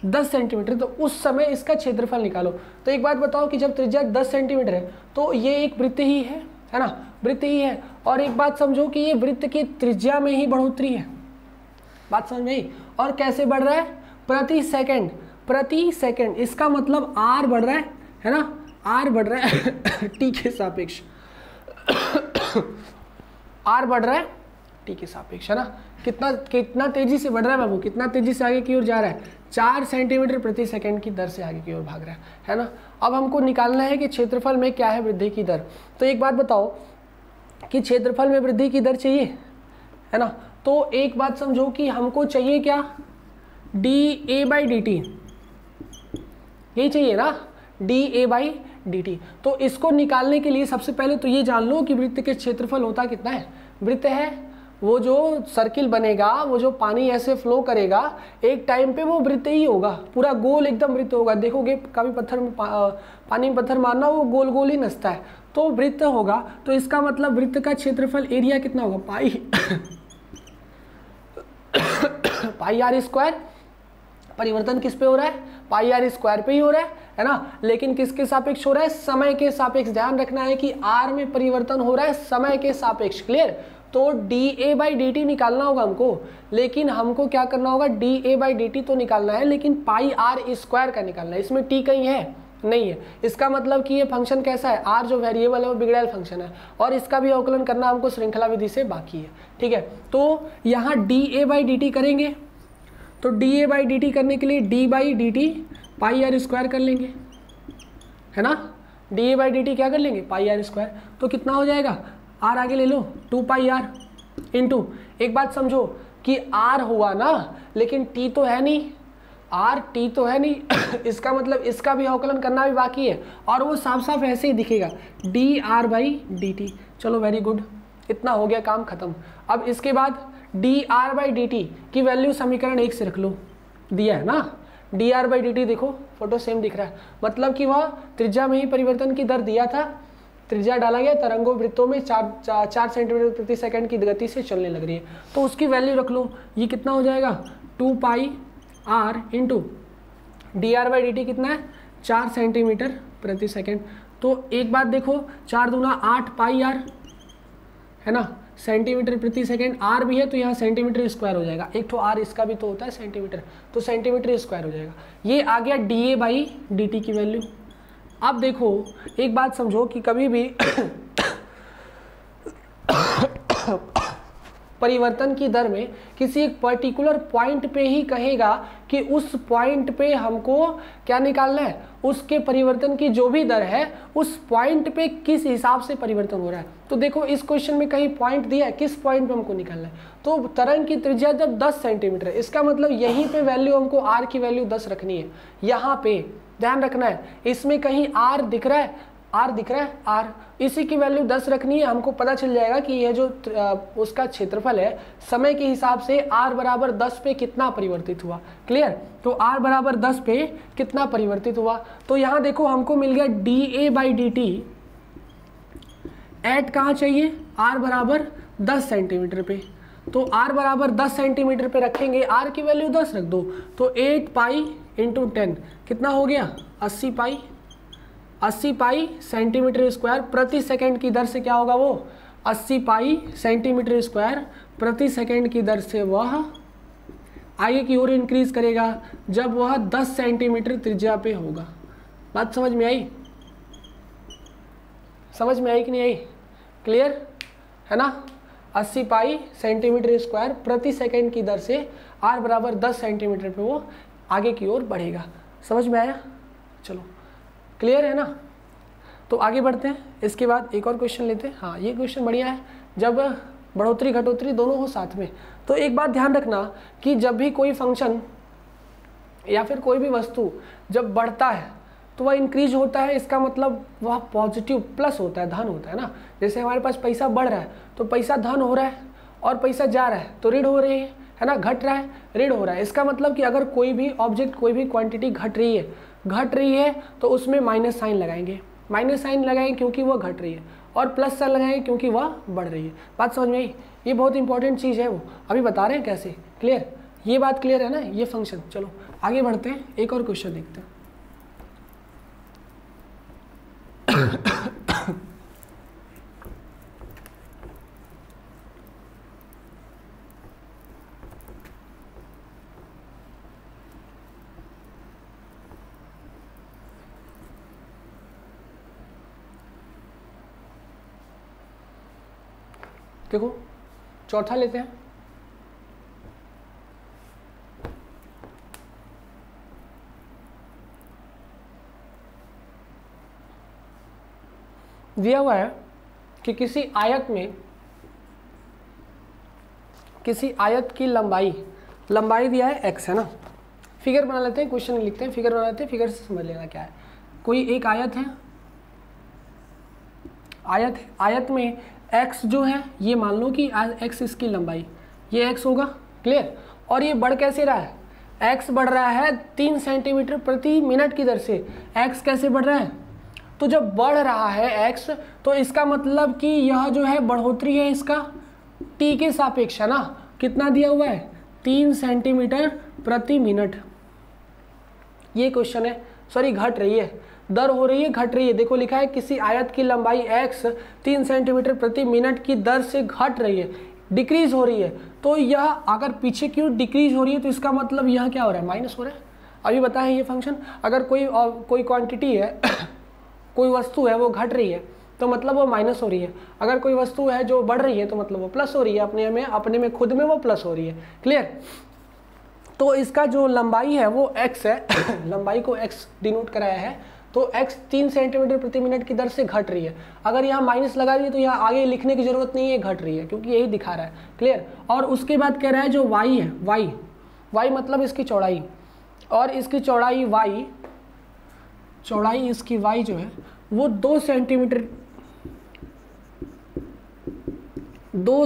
10 सेंटीमीटर, तो उस समय इसका क्षेत्रफल निकालो। तो एक बात बताओ कि जब त्रिज्या 10 सेंटीमीटर है तो ये एक वृत्त ही है ना, वृत्त ही है। और एक बात समझो कि ये वृत्त की त्रिज्या में ही बढ़ोतरी है। बात समझ में आई? और कैसे बढ़ रहा है? प्रति सेकंड। इसका मतलब आर बढ़ रहा है ना, आर बढ़ रहा है टी के सापेक्ष, आर बढ़ रहा है टी के सापेक्ष, है ना। कितना कितना तेजी से बढ़ रहा है बाबू, कितना तेजी से आगे की ओर जा रहा है, 4 सेंटीमीटर प्रति सेकंड की दर से आगे की ओर भाग रहा है ना। अब हमको निकालना है कि क्षेत्रफल में क्या है वृद्धि की दर। तो एक बात बताओ कि क्षेत्रफल में वृद्धि की दर चाहिए, है ना। तो एक बात समझो कि हमको चाहिए क्या, dA/dt, यही चाहिए ना, dA/dt। तो इसको निकालने के लिए सबसे पहले तो ये जान लो कि वृत्त के क्षेत्रफल होता कितना है। वृत्त है वो जो सर्किल बनेगा, वो जो पानी ऐसे फ्लो करेगा, एक टाइम पे वो वृत्त ही होगा, पूरा गोल एकदम वृत्त होगा। देखोगे कभी पत्थर में पानी में पत्थर मारना, वो गोल गोल ही नचता है, तो वृत्त होगा। तो इसका मतलब वृत्त का क्षेत्रफल एरिया कितना होगा, पाई आर स्क्वायर। परिवर्तन किस पे हो रहा है, पाई आर स्क्वायर पे ही हो रहा है ना। लेकिन किसके सापेक्ष हो रहा है, समय के सापेक्ष। ध्यान रखना है कि आर में परिवर्तन हो रहा है समय के सापेक्ष। क्लियर। तो dA/dt निकालना होगा हमको, लेकिन हमको क्या करना होगा, dA/dt तो निकालना है, लेकिन पाई आर स्क्वायर का निकालना है। इसमें t कहीं है नहीं है, इसका मतलब कि ये फंक्शन कैसा है, r जो वेरिएबल है वो बिगड़ैल फंक्शन है, और इसका भी अवकलन करना हमको श्रृंखला विधि से बाकी है। ठीक है, तो यहाँ dA/dt करेंगे, तो dA/dt करने के लिए d/dt पाई आर स्क्वायर कर लेंगे, है ना। dA/dt क्या कर लेंगे, पाई आर स्क्वायर। तो कितना हो जाएगा, r आगे ले लो, 2 पाई आर इंटू, एक बात समझो कि r हुआ ना, लेकिन t तो है नहीं, t तो है नहीं इसका मतलब इसका भी अवकलन करना भी बाकी है, और वो साफ साफ ऐसे ही दिखेगा, dr/dt। चलो वेरी गुड, इतना हो गया, काम खत्म। अब इसके बाद dr/dt की वैल्यू समीकरण 1 से रख लो, दिया है ना। dr/dt देखो फोटो सेम दिख रहा है, मतलब कि वह त्रिज्या में ही परिवर्तन की दर दिया था, त्रिज्या डाला गया, तरंगों वृत्तों में 4 सेंटीमीटर प्रति सेकंड की गति से चलने लग रही है, तो उसकी वैल्यू रख लो। ये कितना हो जाएगा, 2 पाई आर इंटू dr/dt कितना है, 4 सेंटीमीटर प्रति सेकंड। तो एक बात देखो, 4 दूना 8 पाई आर, है ना, सेंटीमीटर प्रति सेकंड। आर भी है तो यहाँ सेंटीमीटर स्क्वायर हो जाएगा, एक तो आर इसका भी तो होता है सेंटीमीटर, तो सेंटीमीटर स्क्वायर हो जाएगा। ये आ गया dA/dt की वैल्यू। अब देखो एक बात समझो कि कभी भी परिवर्तन की दर में किसी एक पर्टिकुलर पॉइंट पे ही कहेगा कि उस पॉइंट पे हमको क्या निकालना है, उसके परिवर्तन की जो भी दर है उस पॉइंट पे किस हिसाब से परिवर्तन हो रहा है। तो देखो इस क्वेश्चन में कहीं पॉइंट दिया है, किस पॉइंट पे हमको निकालना है, तो तरंग की त्रिज्या जब 10 सेंटीमीटर है, इसका मतलब यहीं पे वैल्यू हमको r की वैल्यू 10 रखनी है। यहाँ पे ध्यान रखना है, इसमें कहीं r दिख रहा है, r दिख रहा है, r, इसी की वैल्यू 10 रखनी है। हमको पता चल जाएगा कि यह जो उसका क्षेत्रफल है समय के हिसाब से r बराबर 10 पे कितना परिवर्तित हुआ। क्लियर। तो r बराबर 10 पे कितना परिवर्तित हुआ, तो यहाँ देखो हमको मिल गया dA/dt एट कहाँ चाहिए, r बराबर 10 सेंटीमीटर पे। तो r बराबर 10 सेंटीमीटर पे रखेंगे, r की वैल्यू 10 रख दो, तो 8 पाई इंटू 10 कितना हो गया, 80 पाई। 80 पाई सेंटीमीटर स्क्वायर प्रति सेकंड की दर से क्या होगा, वो 80 पाई सेंटीमीटर स्क्वायर प्रति सेकंड की दर से वह आगे की ओर इंक्रीज करेगा जब वह 10 सेंटीमीटर त्रिज्या पे होगा। बात समझ में आई, समझ में आई कि नहीं आई, क्लियर है ना। 80 पाई सेंटीमीटर स्क्वायर प्रति सेकंड की दर से r बराबर 10 सेंटीमीटर पे वो आगे की ओर बढ़ेगा। समझ में आया, चलो क्लियर है ना। तो आगे बढ़ते हैं, इसके बाद एक और क्वेश्चन लेते हैं। हाँ ये क्वेश्चन बढ़िया है, जब बढ़ोतरी घटोतरी दोनों हो साथ में। तो एक बात ध्यान रखना कि जब भी कोई फंक्शन या फिर कोई भी वस्तु जब बढ़ता है तो वह इंक्रीज होता है, इसका मतलब वह पॉजिटिव प्लस होता है, धन होता है ना। जैसे हमारे पास पैसा बढ़ रहा है तो पैसा धन हो रहा है, और पैसा जा रहा है तो ऋण हो रही है ना, घट रहा है ऋण हो रहा है। इसका मतलब कि अगर कोई भी ऑब्जेक्ट कोई भी क्वांटिटी घट रही है तो उसमें माइनस साइन लगाएंगे, माइनस साइन लगाएंगे क्योंकि वह घट रही है, और प्लस साइन लगाएंगे क्योंकि वह बढ़ रही है। बात समझ में आई, ये बहुत इंपॉर्टेंट चीज़ है, वो अभी बता रहे हैं कैसे। क्लियर, ये बात क्लियर है ना, ये फंक्शन। चलो आगे बढ़ते हैं, एक और क्वेश्चन देखते हैं। देखो चौथा लेते हैं, दिया हुआ है कि किसी आयत की लंबाई दिया है x है ना। फिगर बना लेते हैं, क्वेश्चन लिखते हैं, फिगर बना लेते हैं, फिगर से समझ लेना क्या है। कोई एक आयत है, आयत में x जो है ये मान लो कि x इसकी लंबाई, ये x होगा, क्लियर। और ये बढ़ कैसे रहा है, x बढ़ रहा है 3 सेंटीमीटर प्रति मिनट की दर से। x कैसे बढ़ रहा है, तो जब बढ़ रहा है x तो इसका मतलब कि यह जो है बढ़ोतरी है इसका t के सापेक्ष है ना। कितना दिया हुआ है, 3 सेंटीमीटर प्रति मिनट। ये क्वेश्चन है, सॉरी घट रही है, दर हो रही है, घट रही है। देखो लिखा है किसी आयत की लंबाई x 3 सेंटीमीटर प्रति मिनट की दर से घट रही है, डिक्रीज हो रही है। तो यह अगर पीछे क्यों डिक्रीज हो रही है तो इसका मतलब यह क्या हो रहा है, माइनस हो रहा है। अभी बताया ये फंक्शन, अगर कोई क्वांटिटी है कोई वस्तु है वो घट रही है तो मतलब वो माइनस हो रही है, अगर कोई वस्तु है जो बढ़ रही है तो मतलब वो प्लस हो रही है, अपने में खुद में वो प्लस हो रही है, क्लियर। तो इसका जो लंबाई है वो x है लंबाई को x डिनोट कराया है, तो x 3 सेंटीमीटर प्रति मिनट की दर से घट रही है। अगर यहाँ माइनस लगा दिए तो यहाँ आगे लिखने की जरूरत नहीं है, घट रही है, क्योंकि यही दिखा रहा है, क्लियर। और उसके बाद कह रहा है जो y है, y मतलब इसकी चौड़ाई, और इसकी चौड़ाई इसकी y जो है वो 2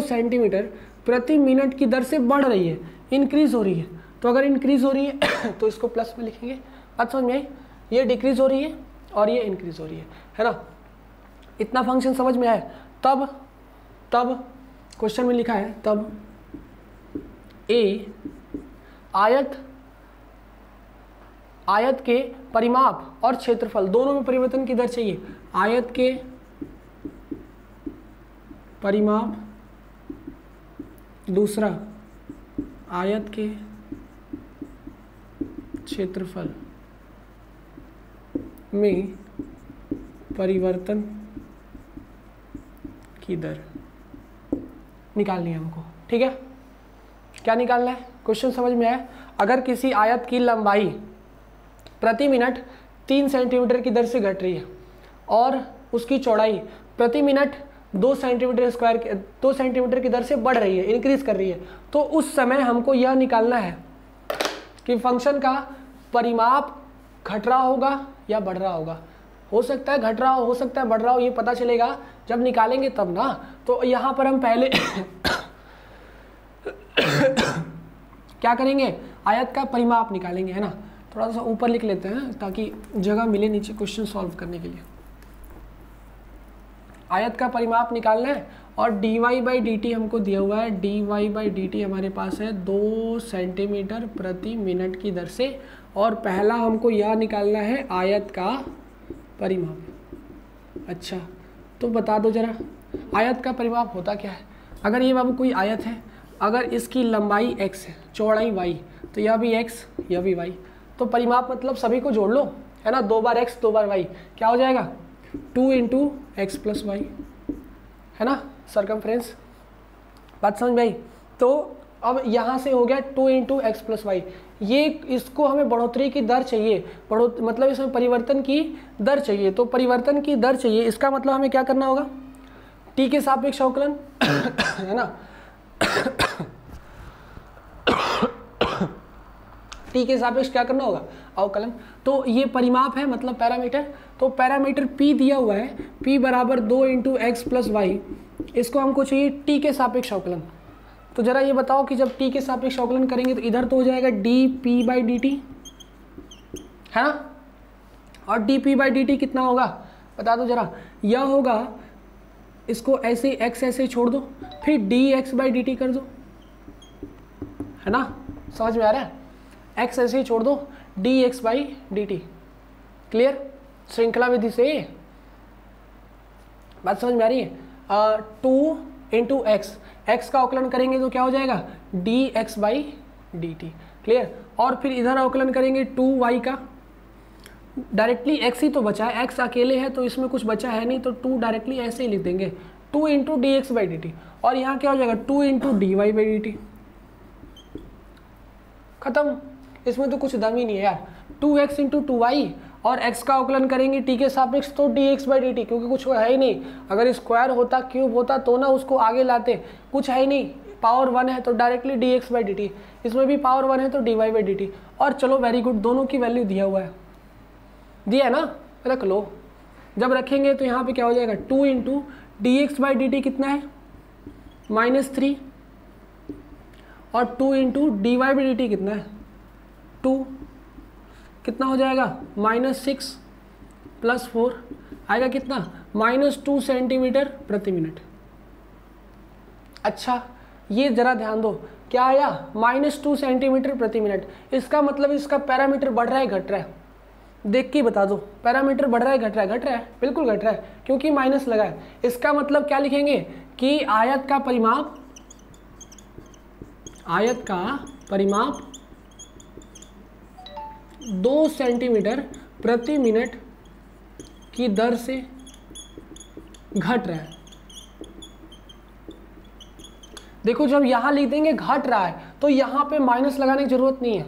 सेंटीमीटर प्रति मिनट की दर से बढ़ रही है, इंक्रीज हो रही है। तो अगर इंक्रीज हो रही है तो इसको प्लस में लिखेंगे, बात समझ में आई। ये डिक्रीज हो रही है और ये इंक्रीज हो रही है ना। इतना फंक्शन समझ में आए। तब क्वेश्चन में लिखा है तब ए आयत के परिमाप और क्षेत्रफल दोनों में परिवर्तन की दर चाहिए। आयत के परिमाप, दूसरा आयत के क्षेत्रफल में परिवर्तन की दर निकालनी है हमको, ठीक है। क्या निकालना है, क्वेश्चन समझ में आया। अगर किसी आयत की लंबाई प्रति मिनट 3 सेंटीमीटर की दर से घट रही है और उसकी चौड़ाई प्रति मिनट 2 सेंटीमीटर की दर से बढ़ रही है, इंक्रीज कर रही है, तो उस समय हमको यह निकालना है कि फंक्शन का परिमाप घट रहा होगा या बढ़ रहा होगा। हो सकता है घट रहा हो सकता है बढ़ रहा हो, ये पता चलेगा जब निकालेंगे तब ना। तो यहाँ पर हम पहले क्या करेंगे, आयत का परिमाप निकालेंगे, है ना। थोड़ा सा ऊपर लिख लेते हैं ताकि जगह मिले नीचे क्वेश्चन सॉल्व करने के लिए। आयत का परिमाप निकालना है और dy/dt हमको दिया हुआ है, dy/dt हमारे पास है 2 सेंटीमीटर प्रति मिनट की दर से, और पहला हमको यह निकालना है आयत का परिमाप। अच्छा तो बता दो जरा आयत का परिमाप होता क्या है। अगर ये बाबू कोई आयत है, अगर इसकी लंबाई x है, चौड़ाई y, तो यह भी x यह भी y, तो परिमाप मतलब सभी को जोड़ लो, है ना। 2 बार x 2 बार y, क्या हो जाएगा 2 × x + y, है ना, सर्कमफ्रेंस। बात समझ में आई। तो अब यहाँ से हो गया 2 × x + y, ये इसको हमें बढ़ोतरी की दर चाहिए, मतलब इसमें परिवर्तन की दर चाहिए। तो परिवर्तन की दर चाहिए, इसका मतलब हमें क्या करना होगा, t के सापेक्ष अवकलन है ना t के सापेक्ष क्या करना होगा, अवकलन। तो ये परिमाप है मतलब पैरामीटर, तो पैरामीटर p दिया हुआ है, p बराबर 2 × x + y, इसको हमको चाहिए t के सापेक्ष अवकलन। तो जरा ये बताओ कि जब t के सापेक्ष अवकलन करेंगे तो इधर तो हो जाएगा dp/dt, है ना, और dp/dt कितना होगा बता दो जरा। यह होगा, इसको ऐसे x ऐसे छोड़ दो, फिर dx/dt कर दो, है ना, समझ में आ रहा है। x ऐसे ही छोड़ दो, dx/dt, क्लियर, श्रृंखला विधि से बात समझ में आ रही है। 2 × x का अवकलन करेंगे तो क्या हो जाएगा dx/dt, क्लियर। और फिर इधर अवकलन करेंगे 2y का, डायरेक्टली x ही तो बचा है, x अकेले है तो इसमें कुछ बचा है नहीं, तो 2 डायरेक्टली ऐसे ही लिख देंगे 2 × dx/dt, और यहाँ क्या हो जाएगा 2 × dy/dt, खत्म। इसमें तो कुछ दम ही नहीं है यार। 2x इंटू 2y और x का अवकलन करेंगे t के सापेक्ष तो dx/dt, क्योंकि कुछ है ही नहीं। अगर स्क्वायर होता क्यूब होता तो ना उसको आगे लाते, कुछ है ही नहीं, पावर 1 है तो डायरेक्टली dx/dt, इसमें भी पावर 1 है तो dy/dt। और चलो वेरी गुड, दोनों की वैल्यू दिया हुआ है, दिया है ना, रख लो। जब रखेंगे तो यहाँ पे क्या हो जाएगा, 2 इंटू dx/dt कितना है -3 और 2 इंटू dy/dt कितना है 2, कितना हो जाएगा -6 + 4 आएगा कितना -2 सेंटीमीटर प्रति मिनट। अच्छा ये जरा ध्यान दो, क्या आया -2 सेंटीमीटर प्रति मिनट। इसका मतलब इसका पैरामीटर बढ़ रहा है घट रहा है, देख के बता दो, पैरामीटर बढ़ रहा है घट रहा है, घट रहा है, बिल्कुल घट रहा है क्योंकि माइनस लगा है। इसका मतलब क्या लिखेंगे कि आयत का परिमाप 2 सेंटीमीटर प्रति मिनट की दर से घट रहा है। देखो जब यहाँ लिख देंगे घट रहा है तो यहाँ पे माइनस लगाने की जरूरत नहीं है,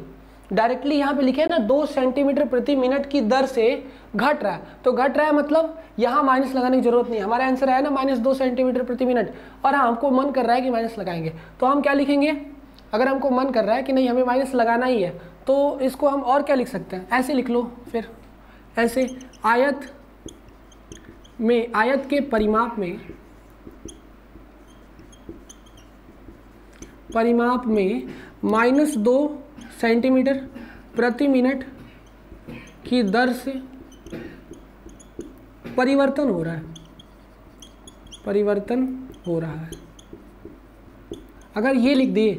डायरेक्टली यहाँ पे लिखे है ना 2 सेंटीमीटर प्रति मिनट की दर से घट रहा है, तो घट रहा है मतलब यहाँ माइनस लगाने की जरूरत नहीं है। हमारा आंसर है ना -2 सेंटीमीटर प्रति मिनट, और हाँ हमको मन कर रहा है कि माइनस लगाएंगे तो हम क्या लिखेंगे, अगर हमको मन कर रहा है कि नहीं हमें माइनस लगाना ही है तो इसको हम और क्या लिख सकते हैं, ऐसे लिख लो फिर, ऐसे आयत के परिमाप में -2 सेंटीमीटर प्रति मिनट की दर से परिवर्तन हो रहा है। अगर ये लिख दिए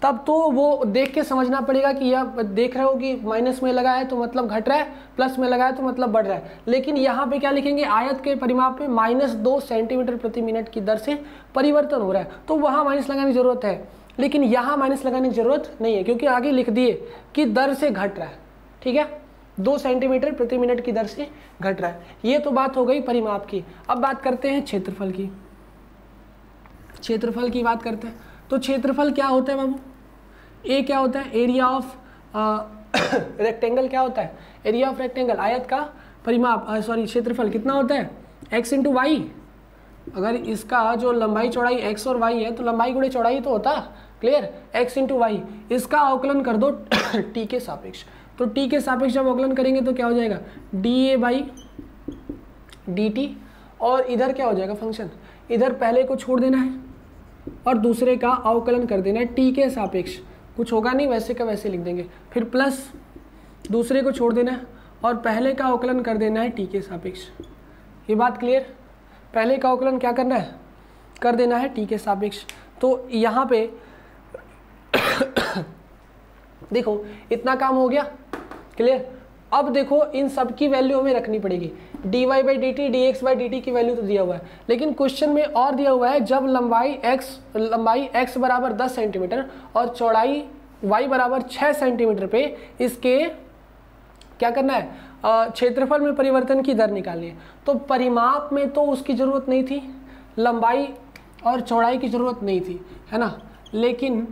तब तो वो देख के समझना पड़ेगा कि यह देख रहे हो कि माइनस में लगा है तो मतलब घट रहा है, प्लस में लगा है तो मतलब बढ़ रहा है। लेकिन यहाँ पे क्या लिखेंगे, आयत के परिमाप में -2 सेंटीमीटर प्रति मिनट की दर से परिवर्तन हो रहा है, तो वहाँ माइनस लगाने की जरूरत है, लेकिन यहाँ माइनस लगाने की जरूरत नहीं है क्योंकि आगे लिख दिए कि दर से घट रहा है। ठीक है, 2 सेंटीमीटर प्रति मिनट की दर से घट रहा है। ये तो बात हो गई परिमाप की। अब बात करते हैं क्षेत्रफल की। क्षेत्रफल की बात करते हैं तो क्षेत्रफल क्या होता है बाबू, ए क्या होता है, एरिया ऑफ रेक्टेंगल क्या होता है, एरिया ऑफ रेक्टेंगल, आयत का परिमाप क्षेत्रफल कितना होता है x इंटू वाई। अगर इसका जो लंबाई चौड़ाई x और y है तो लंबाई गुणे चौड़ाई तो होता, क्लियर, x इंटू वाई। इसका अवकलन कर दो t के सापेक्ष, तो t के सापेक्ष जब अवकलन करेंगे तो क्या हो जाएगा dA/dt, और इधर क्या हो जाएगा फंक्शन, इधर पहले को छोड़ देना है और दूसरे का अवकलन कर देना है t के सापेक्ष, कुछ होगा नहीं वैसे का वैसे लिख देंगे, फिर प्लस दूसरे को छोड़ देना है और पहले का अवकलन कर देना है t के सापेक्ष। ये बात क्लियर, पहले का अवकलन क्या करना है, कर देना है t के सापेक्ष। तो यहाँ पे देखो इतना काम हो गया, क्लियर। अब देखो इन सब की वैल्यू हमें रखनी पड़ेगी, dy/dt dx/dt की वैल्यू तो दिया हुआ है, लेकिन क्वेश्चन में और दिया हुआ है जब लंबाई x बराबर 10 सेंटीमीटर और चौड़ाई y बराबर 6 सेंटीमीटर पे इसके क्या करना है, क्षेत्रफल में परिवर्तन की दर निकालनी है। तो परिमाप में तो उसकी ज़रूरत नहीं थी, लंबाई और चौड़ाई की ज़रूरत नहीं थी, है ना, लेकिन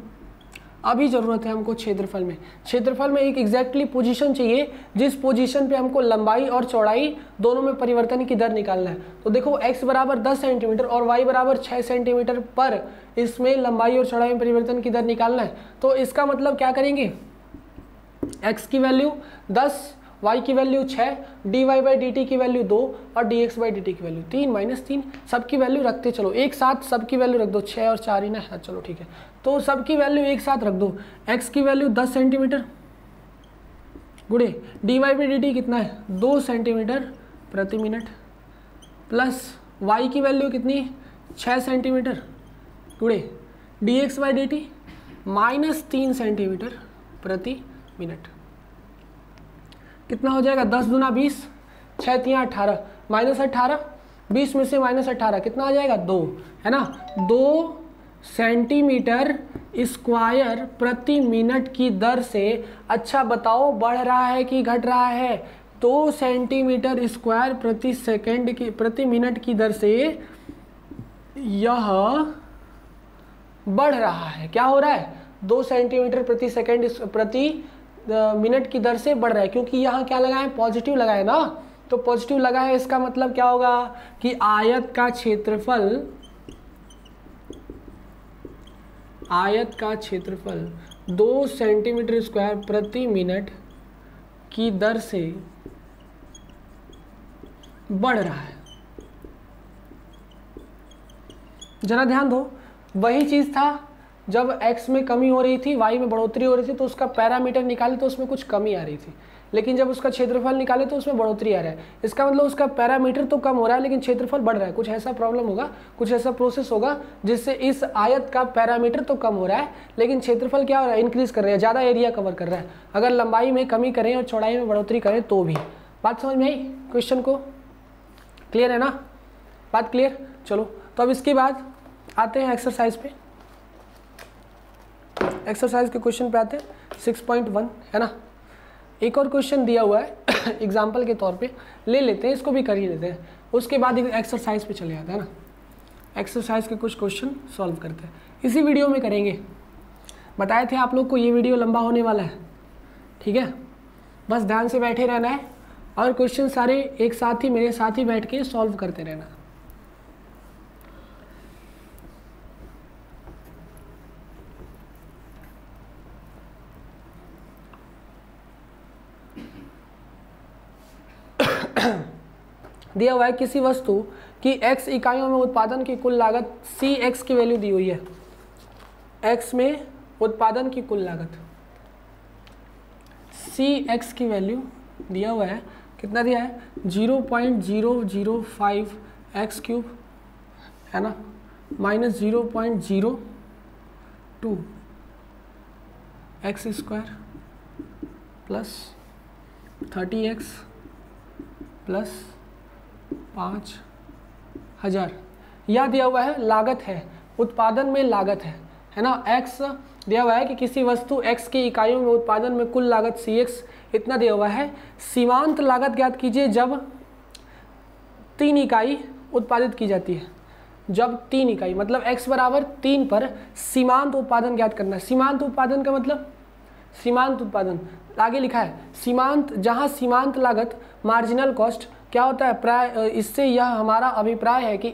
अभी ज़रूरत है हमको क्षेत्रफल में। क्षेत्रफल में एक एग्जैक्टली पोजीशन चाहिए जिस पोजीशन पे हमको लंबाई और चौड़ाई दोनों में परिवर्तन की दर निकालना है। तो देखो x बराबर 10 सेंटीमीटर और y बराबर 6 सेंटीमीटर पर इसमें लंबाई और चौड़ाई में परिवर्तन की दर निकालना है। तो इसका मतलब क्या करेंगे, x की वैल्यू 10, y की वैल्यू 6, dy/dt की वैल्यू 2 और dx/dt की वैल्यू 3 -3, सबकी वैल्यू रखते चलो एक साथ, सबकी वैल्यू रख दो, 6 और 4 ही ना, चलो ठीक है, तो सबकी वैल्यू एक साथ रख दो। x की वैल्यू 10 सेंटीमीटर गुणे dy/dt कितना है 2 सेंटीमीटर प्रति मिनट, प्लस y की वैल्यू कितनी 6 सेंटीमीटर गुणे dx/dt -3 सेंटीमीटर प्रति मिनट। कितना हो जाएगा, 10 दूना 20, 6 तियाँ 18, -18, 20 में से -18 कितना आ जाएगा 2, है ना, 2 सेंटीमीटर स्क्वायर प्रति मिनट की दर से। अच्छा बताओ बढ़ रहा है कि घट रहा है, 2 सेंटीमीटर स्क्वायर प्रति मिनट की दर से यह बढ़ रहा है। क्या हो रहा है, 2 सेंटीमीटर प्रति मिनट की दर से बढ़ रहा है, क्योंकि यहाँ क्या लगा है, पॉजिटिव लगा है ना, तो पॉजिटिव लगा है, इसका मतलब क्या होगा कि आयत का क्षेत्रफल 2 सेंटीमीटर स्क्वायर प्रति मिनट की दर से बढ़ रहा है। जरा ध्यान दो, वही चीज था जब x में कमी हो रही थी, y में बढ़ोतरी हो रही थी, तो उसका पैरामीटर निकाले तो उसमें कुछ कमी आ रही थी, लेकिन जब उसका क्षेत्रफल निकाले तो उसमें बढ़ोतरी आ रहा है। इसका मतलब उसका पैरामीटर तो कम हो रहा है लेकिन क्षेत्रफल बढ़ रहा है। कुछ ऐसा प्रॉब्लम होगा, कुछ ऐसा प्रोसेस होगा जिससे इस आयत का पैरामीटर तो कम हो रहा है लेकिन क्षेत्रफल क्या हो रहा है, इंक्रीज कर रहा है, ज़्यादा एरिया कवर कर रहा है। अगर लंबाई में कमी करें और चौड़ाई में बढ़ोतरी करें तो भी। बात समझ में आई? क्वेश्चन को क्लियर है ना? बात क्लियर? चलो तो अब इसके बाद आते हैं एक्सरसाइज पे। एक्सरसाइज के क्वेश्चन पे आते हैं 6.1 है ना। एक और क्वेश्चन दिया हुआ है एग्जाम्पल के तौर पे ले लेते हैं, इसको भी कर ही लेते हैं, उसके बाद एक्सरसाइज पे चले जाते हैं ना। एक्सरसाइज के कुछ क्वेश्चन सॉल्व करते हैं, इसी वीडियो में करेंगे। बताए थे आप लोग को ये वीडियो लंबा होने वाला है, ठीक है, बस ध्यान से बैठे रहना है और क्वेश्चन सारे एक साथ ही मेरे साथ ही बैठ के सॉल्व करते रहना। दिया हुआ है किसी वस्तु की x इकाइयों में उत्पादन की कुल लागत cx की वैल्यू दी हुई है। x में उत्पादन की कुल लागत cx की वैल्यू दिया हुआ है, कितना दिया है 0.005 x क्यूब है ना, minus 0.02 x square plus 30x plus 5000। यह दिया हुआ है लागत है, उत्पादन में लागत है ना। x दिया हुआ है कि किसी वस्तु x की इकाइयों में उत्पादन में कुल लागत cx इतना दिया हुआ है। सीमांत लागत ज्ञात कीजिए जब 3 इकाई उत्पादित की जाती है। जब 3 इकाई मतलब x बराबर 3 पर सीमांत उत्पादन ज्ञात करना है। सीमांत उत्पादन का मतलब, सीमांत उत्पादन आगे लिखा है सीमांत, जहाँ सीमांत लागत मार्जिनल कॉस्ट क्या होता है प्राय, इससे यह हमारा अभिप्राय है कि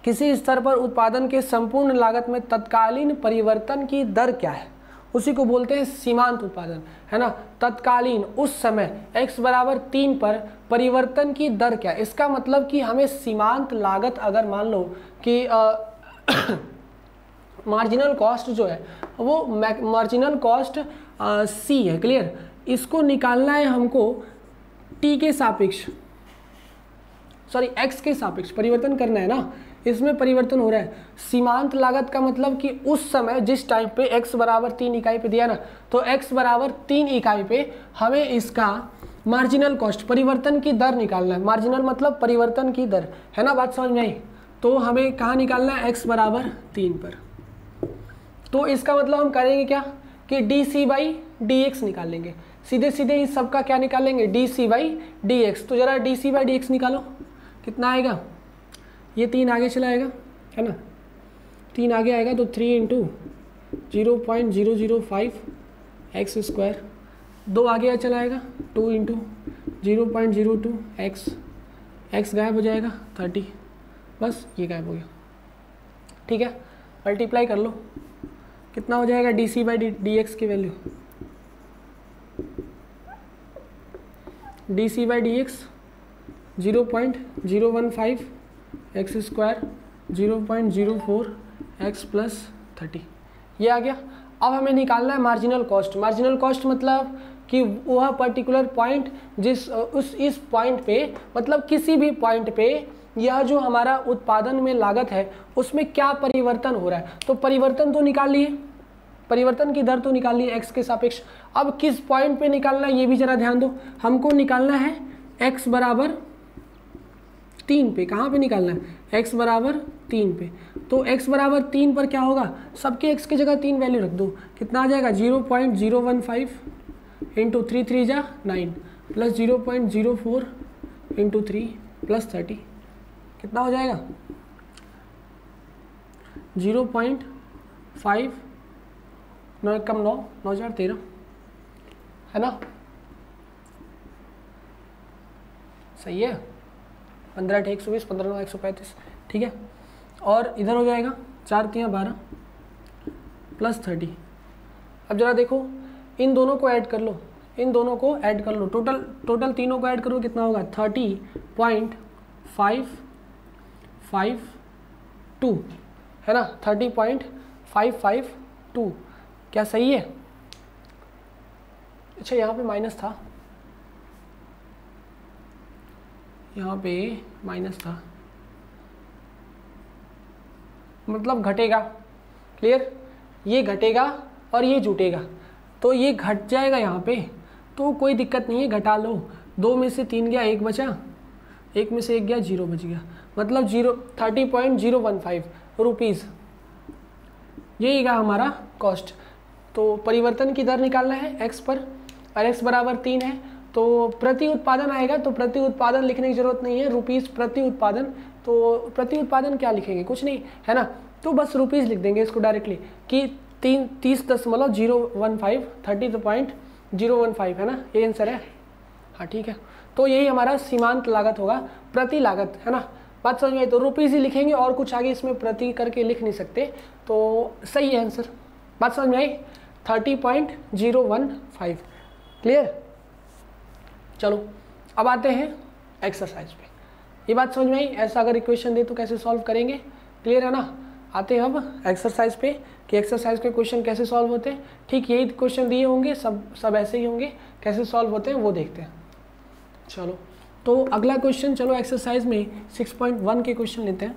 किसी स्तर पर उत्पादन के संपूर्ण लागत में तत्कालीन परिवर्तन की दर क्या है, उसी को बोलते हैं सीमांत उत्पादन है ना। तत्कालीन उस समय x बराबर 3 पर परिवर्तन की दर क्या है। इसका मतलब कि हमें सीमांत लागत, अगर मान लो कि मार्जिनल कॉस्ट जो है वो मार्जिनल कॉस्ट C है, क्लियर, इसको निकालना है हमको t के सापेक्ष, सॉरी x के सापेक्ष परिवर्तन करना है ना, इसमें परिवर्तन हो रहा है। सीमांत लागत का मतलब कि उस समय जिस टाइम पे x बराबर 3 इकाई पे दिया ना, तो x बराबर 3 इकाई पे हमें इसका मार्जिनल कॉस्ट परिवर्तन की दर निकालना है। मार्जिनल मतलब परिवर्तन की दर है ना, बात समझ में आई? तो हमें कहाँ निकालना है, x बराबर 3 पर। तो इसका मतलब हम करेंगे क्या कि dc/dx निकालेंगे, सीधे सीधे इस सब का क्या निकालेंगे, dc/dx। तो जरा dc/dx निकालो, कितना आएगा, ये 3 आगे चला आएगा है ना, 3 आगे आएगा तो 3 × 0.005 x स्क्वायर, 2 आगे चला आएगा 2 × 0.02 x गायब हो जाएगा 30, बस ये गायब हो गया, ठीक है। मल्टीप्लाई कर लो, कितना हो जाएगा dc/dx की value, dc/dx 0.015 x square 0.04 x plus 30, ये आ गया। अब हमें निकालना है मार्जिनल कॉस्ट। मार्जिनल कॉस्ट मतलब कि वह पर्टिकुलर पॉइंट इस पॉइंट पे, मतलब किसी भी पॉइंट पे यह जो हमारा उत्पादन में लागत है उसमें क्या परिवर्तन हो रहा है। तो परिवर्तन तो निकाल लिए, परिवर्तन की दर तो निकाल लिए x के सापेक्ष। अब किस पॉइंट पे निकालना है ये भी जरा ध्यान दो, हमको निकालना है x बराबर 3 पे। कहाँ पे निकालना है, x बराबर 3 पे। तो x बराबर 3 पर क्या होगा, सबके x की जगह 3 वैल्यू रख दो, कितना आ जाएगा 0.015 इंटू 3 3 जा 9 प्लस 0.04 इंटू 3 प्लस 30, कितना हो जाएगा 0.5 9 कम 9 9,013 है ना, सही है। 15 × 120, 15 × 135, ठीक है। और इधर हो जाएगा 4 × 3 = 12 प्लस 30। अब जरा देखो इन दोनों को ऐड कर लो, इन दोनों को ऐड कर लो, टोटल तीनों को ऐड करो कितना होगा 30.552 है ना, 30.552। क्या सही है? अच्छा यहाँ पे माइनस था, यहाँ पे माइनस था, मतलब घटेगा। क्लियर? ये घटेगा और ये जुटेगा, तो ये घट जाएगा यहाँ पे, तो कोई दिक्कत नहीं है, घटा लो। 2 में से 3 गया, 1 बचा, 1 में से 1 गया, 0 बच गया, मतलब 30.015 रुपीज़, यही हमारा कॉस्ट। तो परिवर्तन की दर निकालना है x पर, और x बराबर 3 है, तो प्रति उत्पादन आएगा, तो प्रति उत्पादन लिखने की जरूरत नहीं है, रुपीज़ प्रति उत्पादन। तो प्रति उत्पादन क्या लिखेंगे, कुछ नहीं है ना, तो बस रुपीज़ लिख देंगे इसको डायरेक्टली कि 30.015 30.015 है ना, ये आंसर है। हाँ ठीक है, तो यही हमारा सीमांत लागत होगा, प्रति लागत, है ना। बात समझ में आई? तो रुपीज़ ही लिखेंगे और कुछ आगे इसमें प्रति करके लिख नहीं सकते, तो सही है आंसर। बात समझ में आई? 30.015। क्लियर? चलो अब आते हैं एक्सरसाइज पे। ये बात समझ में आई? ऐसा अगर इक्वेशन दे तो कैसे सॉल्व करेंगे, क्लियर है ना। आते हैं अब एक्सरसाइज पे कि एक्सरसाइज के क्वेश्चन कैसे सॉल्व होते हैं। ठीक यही क्वेश्चन दिए होंगे, सब ऐसे ही होंगे, कैसे सॉल्व होते हैं वो देखते हैं। चलो तो अगला क्वेश्चन, चलो एक्सरसाइज में 6.1 के क्वेश्चन लेते हैं।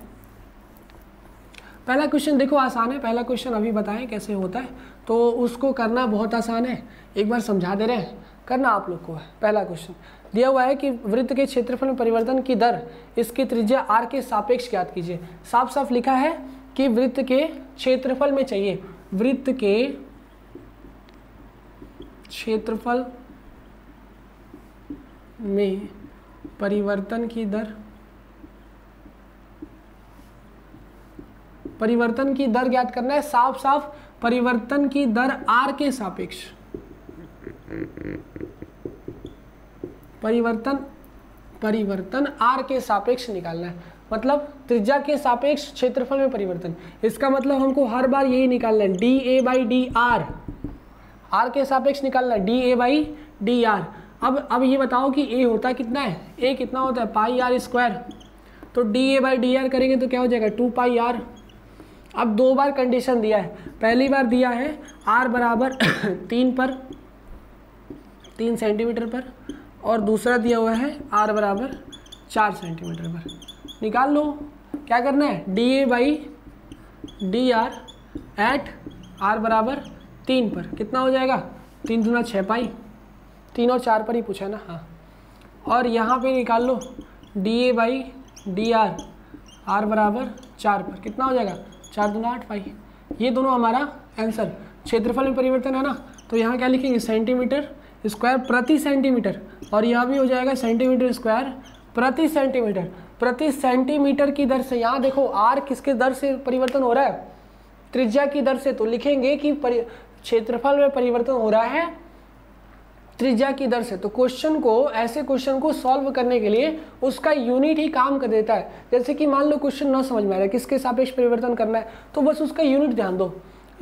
पहला क्वेश्चन देखो आसान है, पहला क्वेश्चन अभी बताएं कैसे होता है, तो उसको करना बहुत आसान है, एक बार समझा दे रहे हैं, करना आप लोग को है। पहला क्वेश्चन दिया हुआ है कि वृत्त के क्षेत्रफल में परिवर्तन की दर इसकी त्रिज्या r के सापेक्ष ज्ञात कीजिए। साफ साफ लिखा है कि वृत्त के क्षेत्रफल में चाहिए, वृत्त के क्षेत्रफल में परिवर्तन की दर, परिवर्तन की दर ज्ञात करना है। साफ साफ परिवर्तन की दर r के सापेक्ष, परिवर्तन r के सापेक्ष निकालना है, मतलब त्रिज्या के सापेक्ष क्षेत्रफल में परिवर्तन। इसका मतलब हमको हर बार यही निकालना है, dA/dr, r के सापेक्ष निकालना है, dA/dr। अब ये बताओ कि a होता कितना है, a कितना होता है πr², तो dA/dr करेंगे तो क्या हो जाएगा 2πr। अब 2 बार कंडीशन दिया है, पहली बार दिया है r बराबर 3 पर, 3 सेंटीमीटर पर, और दूसरा दिया हुआ है r बराबर 4 सेंटीमीटर पर। निकाल लो, क्या करना है dA/dr एट r बराबर 3 पर, कितना हो जाएगा 3 दूना 6 पाई, 3 और 4 पर ही पूछा है ना। हाँ, और यहाँ पे निकाल लो dA/dr r बराबर 4 पर, कितना हो जाएगा 4 दूना 8 पाई। ये दोनों हमारा आंसर। क्षेत्रफल में परिवर्तन है ना, तो यहाँ क्या लिखेंगे सेंटीमीटर स्क्वायर प्रति सेंटीमीटर, और यह भी हो जाएगा सेंटीमीटर स्क्वायर प्रति सेंटीमीटर। प्रति सेंटीमीटर की दर से, यहाँ देखो r किसके दर से परिवर्तन हो रहा है, त्रिज्या की दर से, तो लिखेंगे कि क्षेत्रफल में परिवर्तन हो रहा है त्रिज्या की दर से। तो क्वेश्चन को, ऐसे क्वेश्चन को सॉल्व करने के लिए उसका यूनिट ही काम कर देता है। जैसे कि मान लो क्वेश्चन ना समझ में आ रहा है, किसके सापेक्ष परिवर्तन करना है, तो बस उसका यूनिट ध्यान दो,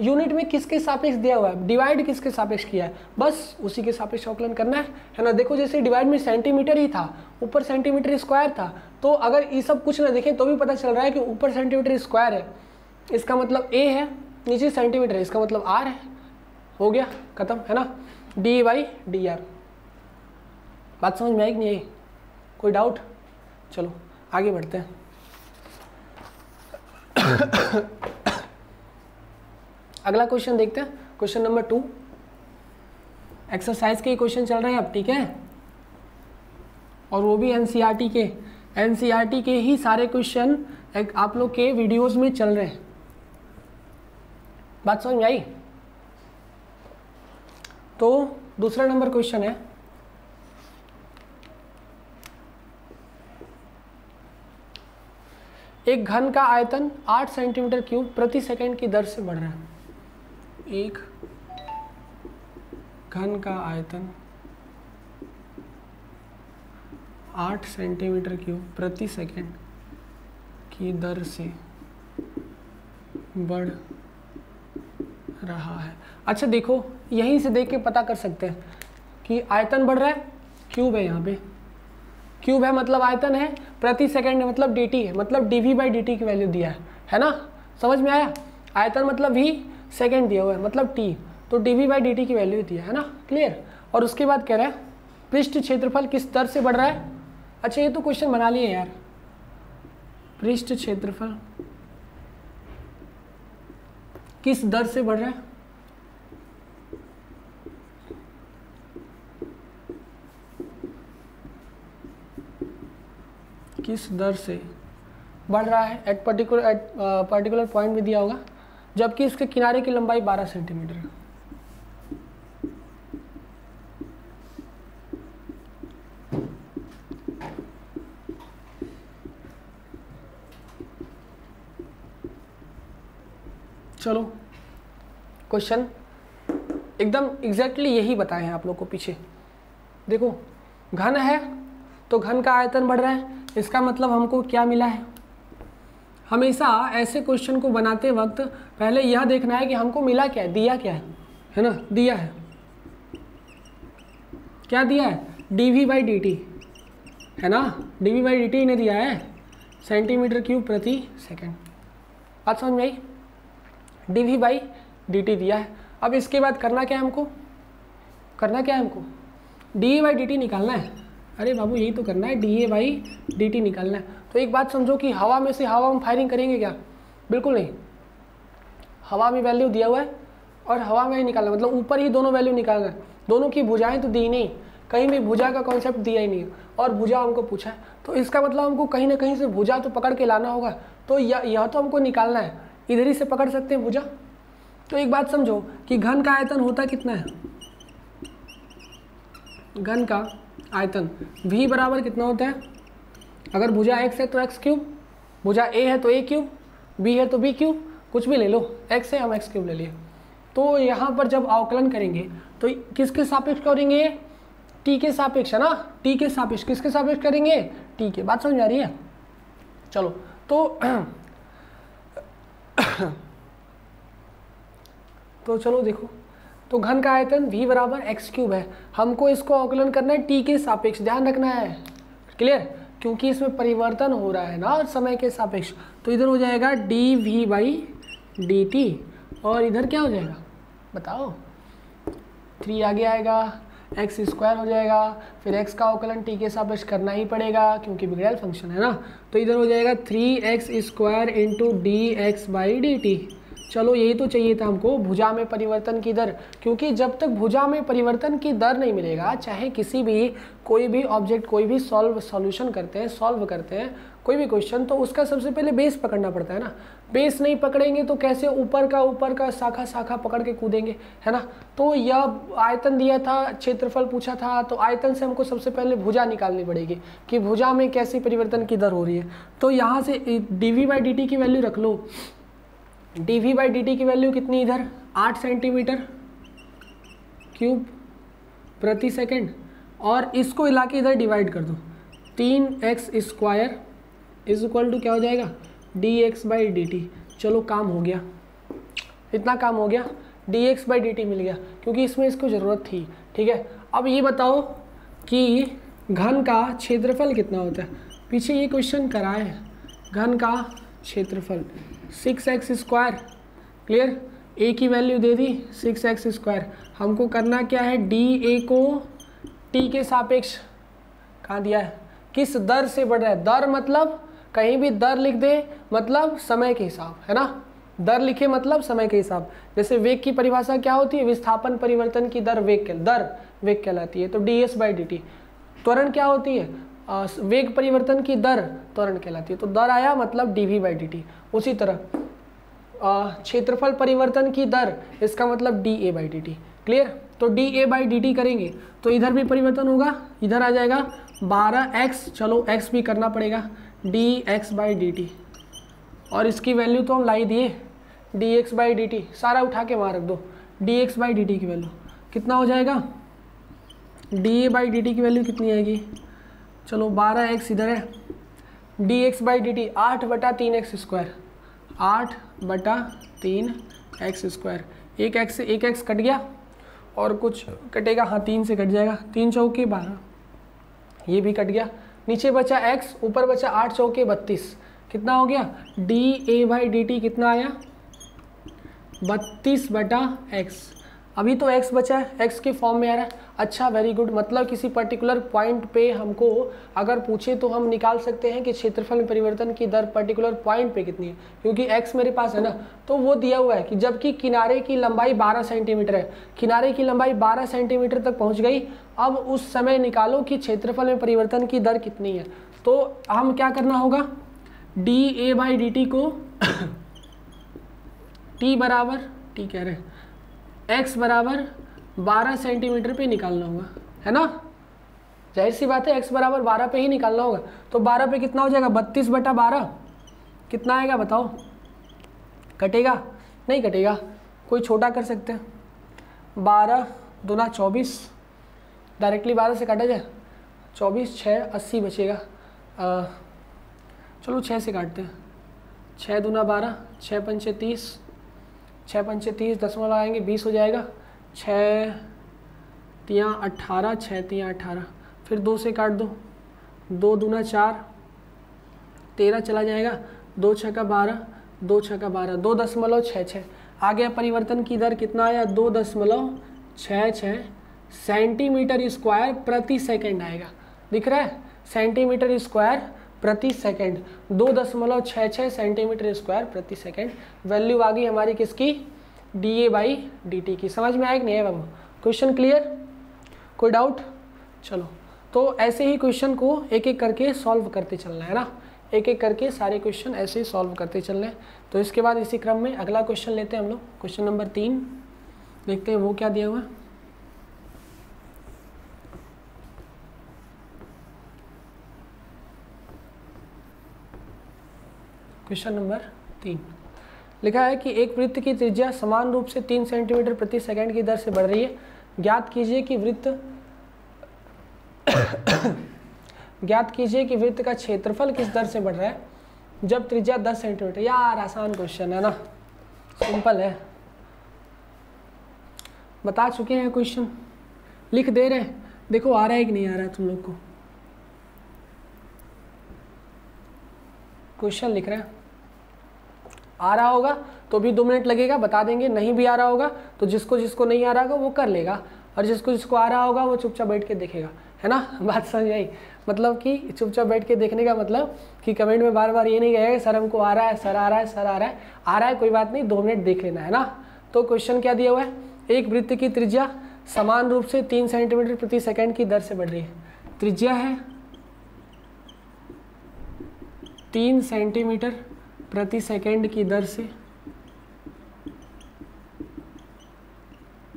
यूनिट में किसके सापेक्ष दिया हुआ है, डिवाइड किसके सापेक्ष किया है, बस उसी के सापेक्ष अवकलन करना है ना। देखो जैसे डिवाइड में सेंटीमीटर ही था, ऊपर सेंटीमीटर स्क्वायर था, तो अगर ये सब कुछ ना देखें तो भी पता चल रहा है कि ऊपर सेंटीमीटर स्क्वायर है, इसका मतलब a है, नीचे सेंटीमीटर है, इसका मतलब r है। हो गया, खत्म, है ना। dA/dr। बात समझ में आई कि नहीं आई? कोई डाउट? चलो आगे बढ़ते हैं। अगला क्वेश्चन देखते हैं, क्वेश्चन नंबर 2। एक्सरसाइज के क्वेश्चन चल रहे हैं अब, ठीक है, और वो भी एनसीईआरटी के, एनसीईआरटी के ही सारे क्वेश्चन आप लोग के वीडियोस में चल रहे हैं। बात समझ में आई? तो दूसरा नंबर क्वेश्चन है, एक घन का आयतन 8 सेंटीमीटर क्यूब प्रति सेकंड की दर से बढ़ रहा है। एक घन का आयतन 8 सेंटीमीटर क्यूब प्रति सेकंड की दर से बढ़ रहा है। अच्छा देखो, यहीं से देख के पता कर सकते हैं कि आयतन बढ़ रहा है, क्यूब है, यहाँ पे क्यूब है मतलब आयतन है, प्रति सेकंड मतलब dt है, मतलब dv/dt की वैल्यू दिया है ना, समझ में आया। आयतन मतलब v, सेकंड दिया हुआ है मतलब t, तो dv/dt की वैल्यू दिया है ना, क्लियर। और उसके बाद कह रहा है पृष्ठ क्षेत्रफल किस दर से बढ़ रहा है। अच्छा ये तो क्वेश्चन बना लिए यार, पृष्ठ क्षेत्रफल किस दर से बढ़ रहा है, किस दर से बढ़ रहा है, एट पर्टिकुलर पॉइंट भी दिया होगा, जबकि इसके किनारे की लंबाई 12 सेंटीमीटर है। चलो क्वेश्चन एकदम एग्जैक्टली यही बताए हैं आप लोग को पीछे। देखो घन है तो घन का आयतन बढ़ रहा है, इसका मतलब हमको क्या मिला है। हमेशा ऐसे क्वेश्चन को बनाते वक्त पहले यह देखना है कि हमको मिला क्या है, दिया क्या है ना, दिया है, क्या दिया है, dv/dt है ना, dv/dt ने दिया है सेंटीमीटर क्यूब प्रति सेकंड। बात समझ में आई, dv/dt दिया है। अब इसके बाद करना क्या है हमको, dA/dt निकालना है। अरे बाबू यही तो करना है, dA/dt निकालना है। तो एक बात समझो कि हवा में से हवा में फायरिंग करेंगे क्या, बिल्कुल नहीं। हवा में वैल्यू दिया हुआ है और हवा में ही निकालना, मतलब ऊपर ही दोनों वैल्यू निकालना है। दोनों की भुजाएं तो दी नहीं, कहीं भी भुजा का कॉन्सेप्ट दिया ही नहीं है, और भुजा हमको पूछा है, तो इसका मतलब हमको कहीं ना कहीं से भुजा तो पकड़ के लाना होगा। तो यह तो हमको निकालना है, इधर ही से पकड़ सकते हैं भुजा। तो एक बात समझो कि घन का आयतन होता कितना है, घन का आयतन v बराबर कितना होता है, अगर भुजा x है तो x क्यूब, भुजा a है तो a क्यूब, b है तो b क्यूब, कुछ भी ले लो, x है हम x क्यूब ले लिए। तो यहाँ पर जब अवकलन करेंगे तो किसके सापेक्ष करेंगे, t के सापेक्ष है ना, t के सापेक्ष, किसके सापेक्ष करेंगे, t के। बात समझ में आ रही है। चलो तो चलो देखो, तो घन का आयतन v बराबर x क्यूब है, हमको इसको अवकलन करना है t के सापेक्ष, ध्यान रखना है, क्लियर, क्योंकि इसमें परिवर्तन हो रहा है ना समय के सापेक्ष। तो इधर हो जाएगा dv/dt और इधर क्या हो जाएगा बताओ, 3 आगे आएगा, x स्क्वायर हो जाएगा, फिर x का अवकलन t के सापेक्ष करना ही पड़ेगा क्योंकि बिगड़ैल फंक्शन है ना। तो इधर हो जाएगा 3x स्क्वायर इंटू dx/dt। चलो यही तो चाहिए था हमको, भुजा में परिवर्तन की दर, क्योंकि जब तक भुजा में परिवर्तन की दर नहीं मिलेगा, चाहे किसी भी कोई भी ऑब्जेक्ट, कोई भी सॉल्व करते हैं कोई भी क्वेश्चन, तो उसका सबसे पहले बेस पकड़ना पड़ता है ना। बेस नहीं पकड़ेंगे तो कैसे ऊपर का शाखा पकड़ के कूदेंगे, है ना। तो यह आयतन दिया था, क्षेत्रफल पूछा था, तो आयतन से हमको सबसे पहले भुजा निकालनी पड़ेगी कि भुजा में कैसी परिवर्तन की दर हो रही है। तो यहाँ से dv/dt की वैल्यू रख लो, dv/dt की वैल्यू कितनी, इधर 8 सेंटीमीटर क्यूब प्रति सेकंड, और इसको हिला के इधर डिवाइड कर दो, 3x square is equal to क्या हो जाएगा, dx/dt। चलो काम हो गया, इतना काम हो गया, dx/dt मिल गया क्योंकि इसमें इसको ज़रूरत थी, ठीक है। अब ये बताओ कि घन का क्षेत्रफल कितना होता है, पीछे ये क्वेश्चन कराए हैं, घन का क्षेत्रफल 6x स्क्वायर, क्लियर, a की वैल्यू दे दी 6x स्क्वायर। हमको करना क्या है, dA को t के सापेक्ष कहाँ दिया है, किस दर से बढ़ रहा है, दर मतलब कहीं भी दर लिख दे मतलब समय के हिसाब, है ना, दर लिखे मतलब समय के हिसाब। जैसे वेग की परिभाषा क्या होती है, विस्थापन परिवर्तन की दर वेग कहलाती है, तो ds/dt। त्वरण क्या होती है, वेग परिवर्तन की दर त्वरण कहलाती है, तो दर आया मतलब dv/dt। उसी तरह क्षेत्रफल परिवर्तन की दर, इसका मतलब dA/dt, क्लियर। तो dA/dt करेंगे तो इधर भी परिवर्तन होगा, इधर आ जाएगा 12x, चलो x भी करना पड़ेगा, dx/dt, और इसकी वैल्यू तो हम ला ही दिए, dx/dt, सारा उठा के वहाँ रख दो, dx/dt की वैल्यू कितना हो जाएगा, dA/dt की वैल्यू कितनी आएगी, चलो 12x इधर है, dx/dt 8/3x², 8/3x²। एक x कट गया और कुछ कटेगा, हाँ 3 से कट जाएगा, 3 चौके 12, ये भी कट गया। नीचे बचा x, ऊपर बचा 8 चौके 32, कितना हो गया dA/dt कितना आया 32/x। अभी तो x बचा है, x के फॉर्म में आ रहा है। अच्छा, वेरी गुड, मतलब किसी पर्टिकुलर पॉइंट पे हमको अगर पूछे तो हम निकाल सकते हैं कि क्षेत्रफल में परिवर्तन की दर पर्टिकुलर पॉइंट पे कितनी है, क्योंकि x मेरे पास है ना, तो वो दिया हुआ है कि जबकि किनारे की लंबाई 12 सेंटीमीटर है, किनारे की लंबाई 12 सेंटीमीटर तक पहुँच गई, अब उस समय निकालो कि क्षेत्रफल में परिवर्तन की दर कितनी है। तो हम क्या करना होगा, dA/dt को t कह रहे हैं x बराबर 12 सेंटीमीटर पे निकालना होगा, है ना, जाहिर सी बात है x बराबर 12 पे ही निकालना होगा। तो 12 पे कितना हो जाएगा 32/12, कितना आएगा बताओ, कटेगा नहीं कटेगा, कोई छोटा कर सकते हैं, 12 दूना 24, डायरेक्टली 12 से काटा जाए, 24 6 80 बचेगा, चलो 6 से काटते हैं, 6 दूना 12, 6 पंचे 30, 6 पंचे 30, दशमलव आएंगे 20 हो जाएगा, 6 तियाँ 18, 6 तियाँ 18, फिर 2 से काट दो, 2 दूना 4, 13 चला जाएगा, 2 छक्का 12, 2 छक्का 12, 2.66 आ गया। परिवर्तन की दर कितना आया 2.66 सेंटीमीटर स्क्वायर प्रति सेकंड आएगा, दिख रहा है, सेंटीमीटर स्क्वायर प्रति सेकंड, 2.66 सेंटीमीटर स्क्वायर प्रति सेकंड वैल्यू आ गई हमारी किसकी, dA/dt की। समझ में आया कि नहीं है बाबू, क्वेश्चन क्लियर, कोई डाउट? चलो, तो ऐसे ही क्वेश्चन को एक एक करके सॉल्व करते चलना है ना, एक एक करके सारे क्वेश्चन ऐसे ही सॉल्व करते चलना है। तो इसके बाद इसी क्रम में अगला क्वेश्चन लेते हैं हम लोग, क्वेश्चन नंबर 3 देखते हैं वो क्या दिया हुआ है। क्वेश्चन नंबर 3 लिखा है कि एक वृत्त की त्रिज्या समान रूप से 3 सेंटीमीटर प्रति सेकंड की दर से बढ़ रही है, ज्ञात कीजिए कि वृत्त का क्षेत्रफल किस दर से बढ़ रहा है जब त्रिज्या 10 सेंटीमीटर। यार आसान क्वेश्चन है ना, सिंपल है, बता चुके हैं क्वेश्चन, लिख दे रहे हैं, देखो आ रहा है कि नहीं आ रहा है तुम लोग को, क्वेश्चन लिख रहे हैं, आ रहा होगा तो भी 2 मिनट लगेगा, बता देंगे, नहीं भी आ रहा होगा तो जिसको जिसको नहीं आ रहा होगा वो कर लेगा, और जिसको जिसको आ रहा होगा वो चुपचाप बैठ के देखेगा, है ना, बात समझ आई, मतलब कि चुपचाप बैठ के देखने का मतलब कि कमेंट में बार बार ये नहीं कहेगा सर हमको आ रहा है, सर आ रहा है, सर आ रहा है, आ रहा है कोई बात नहीं, 2 मिनट देख लेना है ना। तो क्वेश्चन क्या दिया हुआ है, एक वृत्त की त्रिज्या समान रूप से 3 सेंटीमीटर प्रति सेकंड की दर से बढ़ रही है, त्रिज्या है 3 सेंटीमीटर प्रति सेकंड की दर से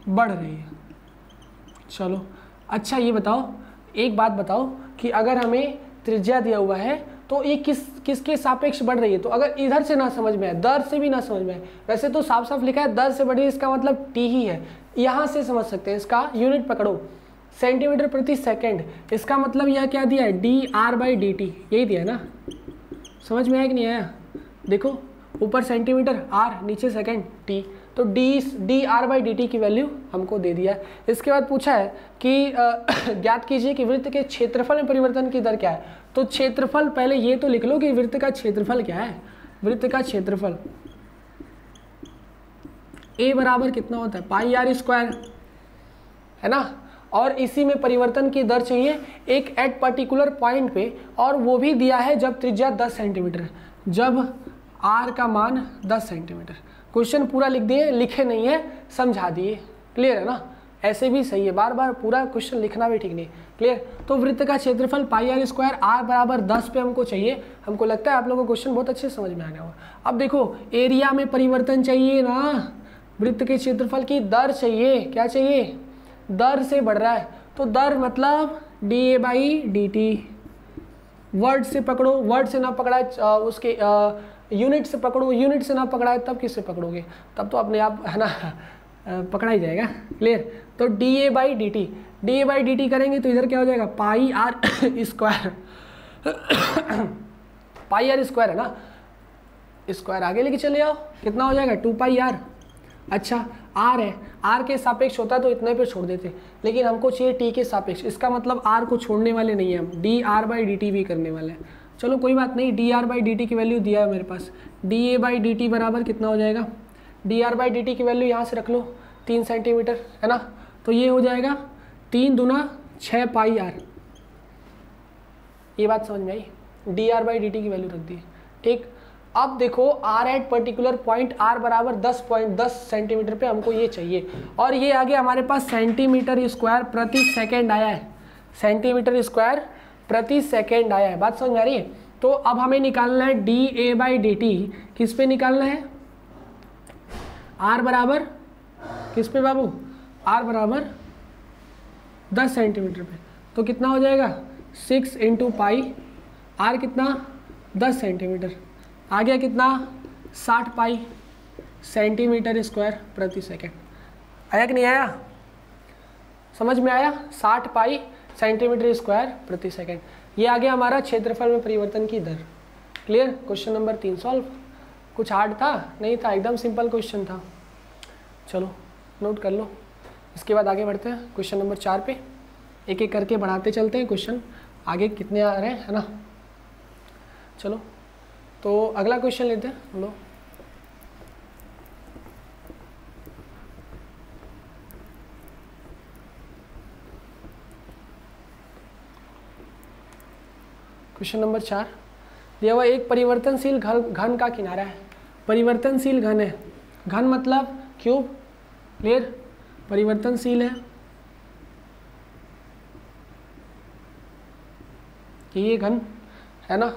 बढ़ रही है। चलो अच्छा ये बताओ, एक बात बताओ कि अगर हमें त्रिज्या दिया हुआ है तो ये किसके सापेक्ष बढ़ रही है, तो अगर इधर से ना समझ में आए, दर से भी ना समझ में आए, वैसे तो साफ साफ लिखा है दर से बढ़ रही है, इसका मतलब टी ही है, यहाँ से समझ सकते हैं, इसका यूनिट पकड़ो सेंटीमीटर प्रति सेकंड, इसका मतलब यह क्या दिया है dR/dt, यही दिया है ना, समझ में आया कि नहीं आया, देखो ऊपर सेंटीमीटर r, नीचे सेकंड t, तो dR/dt की वैल्यू हमको दे दिया है। इसके बाद पूछा है कि ज्ञात कीजिए कि वृत्त के क्षेत्रफल में परिवर्तन की दर क्या है, तो क्षेत्रफल पहले ये तो लिख लो कि वृत्त का क्षेत्रफल क्या है, वृत्त का क्षेत्रफल a बराबर कितना होता है πr², है ना, और इसी में परिवर्तन की दर चाहिए एक एट पर्टिकुलर पॉइंट पे, और वो भी दिया है जब त्रिज्या 10 सेंटीमीटर है, जब r का मान 10 सेंटीमीटर। क्वेश्चन पूरा लिख दिए, लिखे नहीं है समझा दिए, क्लियर है ना, ऐसे भी सही है, बार बार पूरा क्वेश्चन लिखना भी ठीक नहीं, क्लियर। तो वृत्त का क्षेत्रफल πr², r बराबर 10 पे हमको चाहिए, हमको लगता है आप लोगों को क्वेश्चन बहुत अच्छे समझ में आ गया होगा। अब देखो एरिया में परिवर्तन चाहिए ना, वृत्त के क्षेत्रफल की दर चाहिए, क्या चाहिए, दर से बढ़ रहा है, तो दर मतलब dA/dt, वर्ड से पकड़ो, वर्ड से ना पकड़ा है उसके यूनिट से पकड़ो, यूनिट से ना पकड़ा है तब किससे पकड़ोगे, तब तो अपने आप, है ना, पकड़ा ही जाएगा। क्लियर। तो D A by D T करेंगे तो इधर क्या हो जाएगा, pi R square pi R square है ना, स्क्वायर आगे लेके चले आओ, कितना हो जाएगा 2 पाई आर। अच्छा आर है, आर के सापेक्ष होता तो इतने पे छोड़ देते, लेकिन हमको चाहिए टी के सापेक्ष, इसका मतलब आर को छोड़ने वाले नहीं है हम, D R by D T भी करने वाले हैं। चलो कोई बात नहीं, D R by D T की वैल्यू दिया है मेरे पास, D A by D T बराबर कितना हो जाएगा, D R by D T की वैल्यू यहाँ से रख लो 3 सेंटीमीटर है ना, तो ये हो जाएगा 3 दूना 6 पाई आर। ये बात समझ में आई, D R by D T की वैल्यू रख दी। ठीक, अब देखो R at particular point R बराबर 10 सेंटीमीटर पे हमको ये चाहिए, और ये आगे हमारे पास सेंटीमीटर स्क्वायर प्रति सेकेंड आया है, सेंटीमीटर स्क्वायर प्रति सेकेंड आया है। बात समझ में आ रही है। तो अब हमें निकालना है D A by D T, किस पे निकालना है, आर बराबर किस पे बाबू, आर बराबर 10 सेंटीमीटर पे, तो कितना हो जाएगा 6 इंटू पाई, आर कितना 10 सेंटीमीटर, आ गया कितना 60 पाई सेंटीमीटर स्क्वायर प्रति सेकेंड। आया कि नहीं आया, समझ में आया, 60 पाई सेंटीमीटर स्क्वायर प्रति सेकेंड। ये आ गया हमारा क्षेत्रफल में परिवर्तन की दर। क्लियर। Question number 3 solve. कुछ हार्ड था नहीं था, एकदम सिंपल क्वेश्चन था। चलो नोट कर लो, इसके बाद आगे बढ़ते हैं क्वेश्चन नंबर 4 पे, एक एक करके बढ़ाते चलते हैं क्वेश्चन, आगे कितने आ रहे हैं है ना। चलो तो अगला क्वेश्चन लेते हैं हम लोग। क्वेश्चन नंबर 4 दिया हुआ, एक परिवर्तनशील घन का किनारा है, परिवर्तनशील घन है, घन मतलब क्यूब। क्लियर। परिवर्तनशील है, ये घन है ना,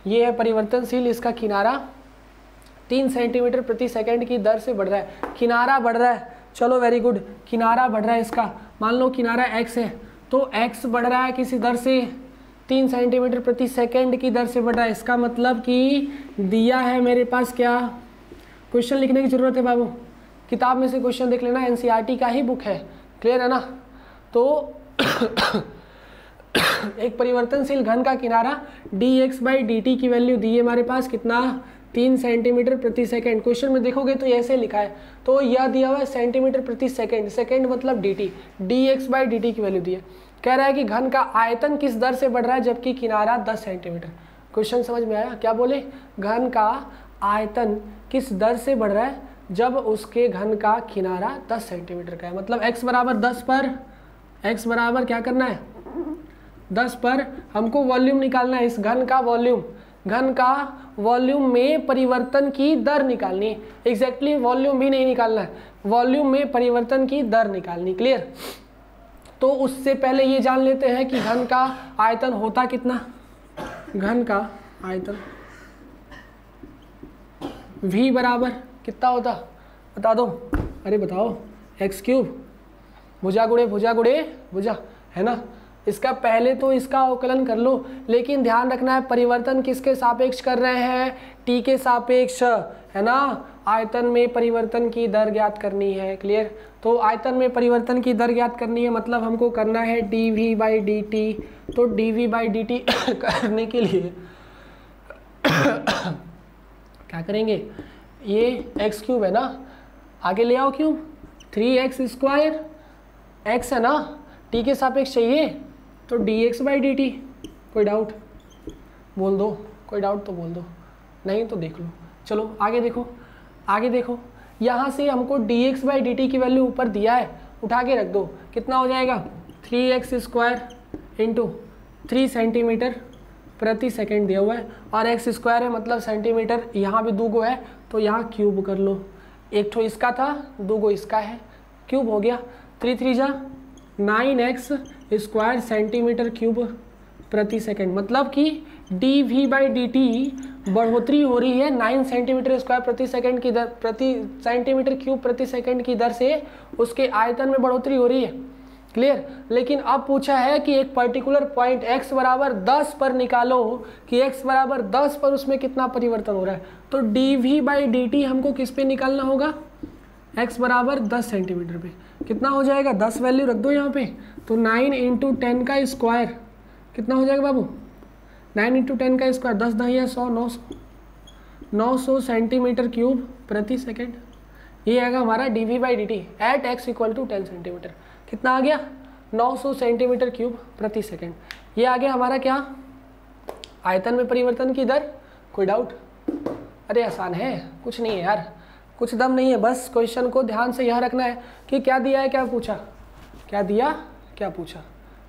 ये है परिवर्तनशील, इसका किनारा 3 सेंटीमीटर प्रति सेकंड की दर से बढ़ रहा है, किनारा बढ़ रहा है। चलो वेरी गुड, किनारा बढ़ रहा है इसका, मान लो किनारा x है, तो x बढ़ रहा है किसी दर से 3 सेंटीमीटर प्रति सेकंड की दर से बढ़ रहा है, इसका मतलब कि दिया है मेरे पास क्या, क्वेश्चन लिखने की जरूरत है बाबू, किताब में से क्वेश्चन देख लेना, एनसीईआरटी का ही बुक है। क्लियर है ना। तो एक परिवर्तनशील घन का किनारा dx बाई डी टी की वैल्यू दी है हमारे पास कितना 3 सेंटीमीटर प्रति सेकंड। क्वेश्चन में देखोगे तो ऐसे लिखा है, तो यह दिया हुआ है सेंटीमीटर प्रति सेकंड, सेकंड मतलब dt, dx by D T की वैल्यू दी है। कह रहा है कि घन का आयतन किस दर से बढ़ रहा है जबकि किनारा 10 सेंटीमीटर। क्वेश्चन समझ में आया, क्या बोले, घन का आयतन किस दर से बढ़ रहा है जब उसके घन का किनारा 10 सेंटीमीटर का है, मतलब x बराबर 10 पर, x बराबर क्या करना है 10 पर हमको वॉल्यूम निकालना है, इस घन का वॉल्यूम, घन का वॉल्यूम में परिवर्तन की दर निकालनी है। एग्जैक्टली वॉल्यूम भी नहीं निकालना है, वॉल्यूम में परिवर्तन की दर निकालनी। क्लियर। तो उससे पहले ये जान लेते हैं कि घन का आयतन होता कितना, घन का आयतन v बराबर कितना होता बता दो, अरे बताओ, एक्स क्यूब, भुजा गुणे भुजा गुणे भुजा है ना। इसका पहले तो इसका अवकलन कर लो, लेकिन ध्यान रखना है परिवर्तन किसके सापेक्ष कर रहे हैं, टी के सापेक्ष है ना। आयतन में परिवर्तन की दर ज्ञात करनी है। क्लियर। तो आयतन में परिवर्तन की दर ज्ञात करनी है, मतलब हमको करना है dv बाई डी टी। तो dv बाई डी टी करने के लिए क्या करेंगे, ये एक्स क्यूब है ना, आगे ले आओ क्यूब, 3x स्क्वायर, x है ना, t के सापेक्ष चाहिए, तो dx बाई डी टी। कोई डाउट बोल दो, कोई डाउट तो बोल दो, नहीं तो देख लो। चलो आगे देखो, आगे देखो, यहाँ से हमको dx बाई डी टी की वैल्यू ऊपर दिया है, उठा के रख दो, कितना हो जाएगा 3x स्क्वायर इंटू 3 सेंटीमीटर प्रति सेकंड दिया हुआ है, और x स्क्वायर है मतलब सेंटीमीटर, यहाँ भी 2 गो है तो यहाँ क्यूब कर लो, एक ठो इसका था 2 गो इसका है, क्यूब हो गया, 3 3 जा 9x स्क्वायर सेंटीमीटर क्यूब प्रति सेकंड, मतलब कि dv बाई डी टी बढ़ोतरी हो रही है 9 सेंटीमीटर स्क्वायर प्रति सेकंड की दर, प्रति सेंटीमीटर क्यूब प्रति सेकंड की दर से उसके आयतन में बढ़ोतरी हो रही है। क्लियर। लेकिन अब पूछा है कि एक पर्टिकुलर पॉइंट x बराबर 10 पर निकालो कि x बराबर 10 पर उसमें कितना परिवर्तन हो रहा है। तो dv बाई डी टी हमको किस पे निकालना होगा, x बराबर 10 सेंटीमीटर पे कितना हो जाएगा, 10 वैल्यू रख दो यहाँ पे, तो 9 इंटू 10 का स्क्वायर कितना हो जाएगा बाबू, 9 इंटू 10 का स्क्वायर, 10 10 या 100, 900 सेंटीमीटर क्यूब प्रति सेकेंड। ये आएगा हमारा dv/dt at x equal to 10 centimetre. कितना आ गया, 900 सेंटीमीटर क्यूब प्रति सेकेंड। ये आ गया हमारा क्या, आयतन में परिवर्तन की दर। कोई डाउट? अरे आसान है, कुछ नहीं है यार, कुछ दम नहीं है, बस क्वेश्चन को ध्यान से यह रखना है कि क्या दिया है, क्या पूछा, क्या दिया, क्या पूछा,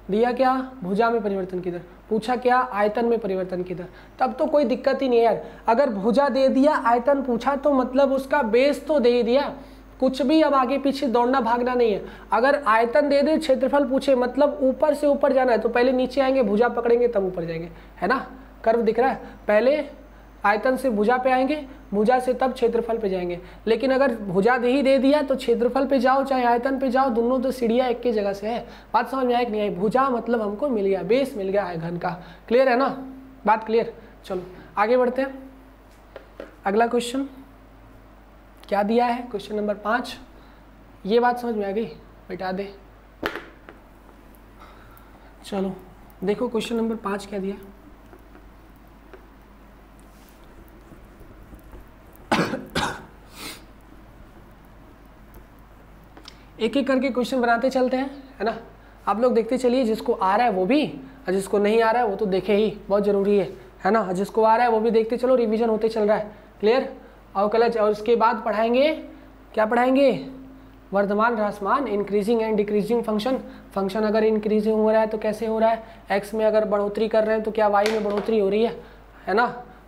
दिया क्या, भुजा में परिवर्तन की दर, पूछा क्या, आयतन में परिवर्तन की दर। तब तो कोई दिक्कत ही नहीं है यार। अगर भुजा दे दिया, आयतन पूछा, तो मतलब उसका बेस तो दे ही दिया, कुछ भी अब आगे पीछे दौड़ना भागना नहीं है। अगर आयतन दे दे, क्षेत्रफल पूछे, मतलब ऊपर से ऊपर जाना है, तो पहले नीचे आएंगे, भुजा पकड़ेंगे, तब ऊपर जाएंगे, है ना। कर्व दिख रहा है, पहले आयतन से भुजा पे आएंगे, भुजा से तब क्षेत्रफल पे जाएंगे। लेकिन अगर भुजा दे ही दे दिया तो क्षेत्रफल पे जाओ चाहे आयतन पे जाओ, दोनों तो सीढ़ियाँ एक की जगह से है। बात समझ में आई कि नहीं आई? भुजा मतलब हमको मिल गया, बेस मिल गया है घन का। क्लियर है ना, बात क्लियर? चलो आगे बढ़ते हैं। अगला क्वेश्चन क्या दिया है, क्वेश्चन नंबर 5। ये बात समझ में आ गई, बैठा दे। चलो देखो क्वेश्चन नंबर 5 क्या दिया। एक एक करके क्वेश्चन बनाते चलते हैं, है ना। आप लोग देखते चलिए, जिसको आ रहा है वो भी, और जिसको नहीं आ रहा है वो तो देखे ही, बहुत ज़रूरी है ना। जिसको आ रहा है वो भी देखते चलो, रिवीजन होते चल रहा है। क्लियर? अवकलज, और उसके बाद पढ़ाएंगे, क्या पढ़ाएंगे, वर्धमान ह्रासमान, increasing and decreasing function. Function अगर इंक्रीजिंग हो रहा है तो कैसे हो रहा है, एक्स में अगर बढ़ोतरी कर रहे हैं तो क्या वाई में बढ़ोतरी हो रही है ना।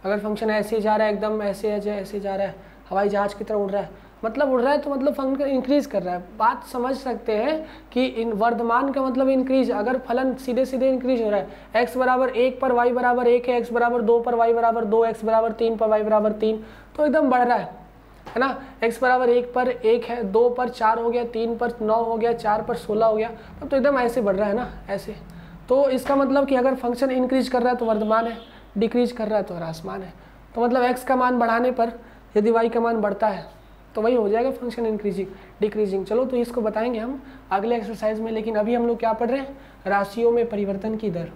अगर फंक्शन ऐसे जा रहा है, एकदम ऐसे जा रहा है, हवाई जहाज की तरह उड़ रहा है, मतलब उड़ रहा है, तो मतलब फंक्शन इंक्रीज कर रहा है। बात समझ सकते हैं कि इन वर्धमान का मतलब इंक्रीज, अगर फलन सीधे सीधे इंक्रीज हो रहा है, x बराबर 1 पर y बराबर 1 है, x बराबर 2 पर y बराबर 2, x बराबर 3 पर y बराबर 3, तो एकदम बढ़ रहा है ना। x बराबर 1 पर 1 है, 2 पर 4 हो गया, 3 पर 9 हो गया, 4 पर 16 हो गया, तो एकदम ऐसे बढ़ रहा है ना, ऐसे। तो इसका मतलब कि अगर फंक्शन इंक्रीज कर रहा है तो वर्धमान है, डिक्रीज कर रहा है तो ह्रासमान है। तो मतलब x का मान बढ़ाने पर यदि y का मान बढ़ता है तो वही हो जाएगा फंक्शन इंक्रीजिंग डिक्रीजिंग। चलो तो इसको बताएंगे हम अगले एक्सरसाइज में, लेकिन अभी हम लोग क्या पढ़ रहे हैं, राशियों में परिवर्तन की दर।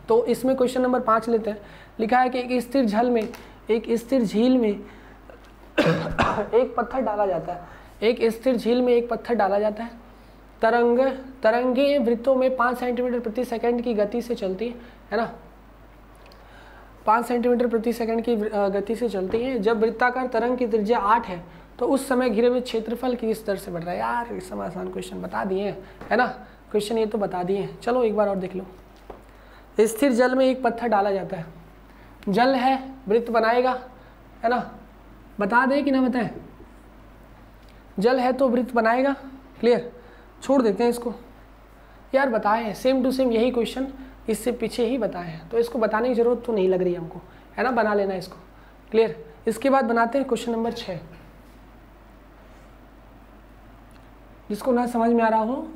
तो इसमें क्वेश्चन नंबर 5 लेते हैं। लिखा है कि एक स्थिर झील में एक पत्थर डाला जाता है, एक स्थिर झील में एक पत्थर डाला जाता है। तरंगे वृत्तों में 5 सेंटीमीटर प्रति सेकंड की गति से चलती है ना, 5 सेंटीमीटर प्रति सेकंड की गति से चलती है। जब वृत्ताकार तरंग की त्रिज्या 8 है तो उस समय घिरे हुए क्षेत्रफल किस दर से बढ़ रहा है। यार इस समय आसान क्वेश्चन बता दिए, है ना, क्वेश्चन ये तो बता दिए। चलो एक बार और देख लो। स्थिर जल में एक पत्थर डाला जाता है, जल है, वृत्त बनाएगा, है ना, बता दे कि ना बताएं, जल है तो वृत्त बनाएगा। क्लियर? छोड़ देते हैं इसको, यार बताए सेम टू सेम यही क्वेश्चन इससे पीछे ही बताए हैं, तो इसको बताने की जरूरत तो नहीं लग रही हमको, है ना, बना लेना इसको। क्लियर? इसके बाद बनाते हैं क्वेश्चन नंबर 6। जिसको ना समझ में आ रहा हो,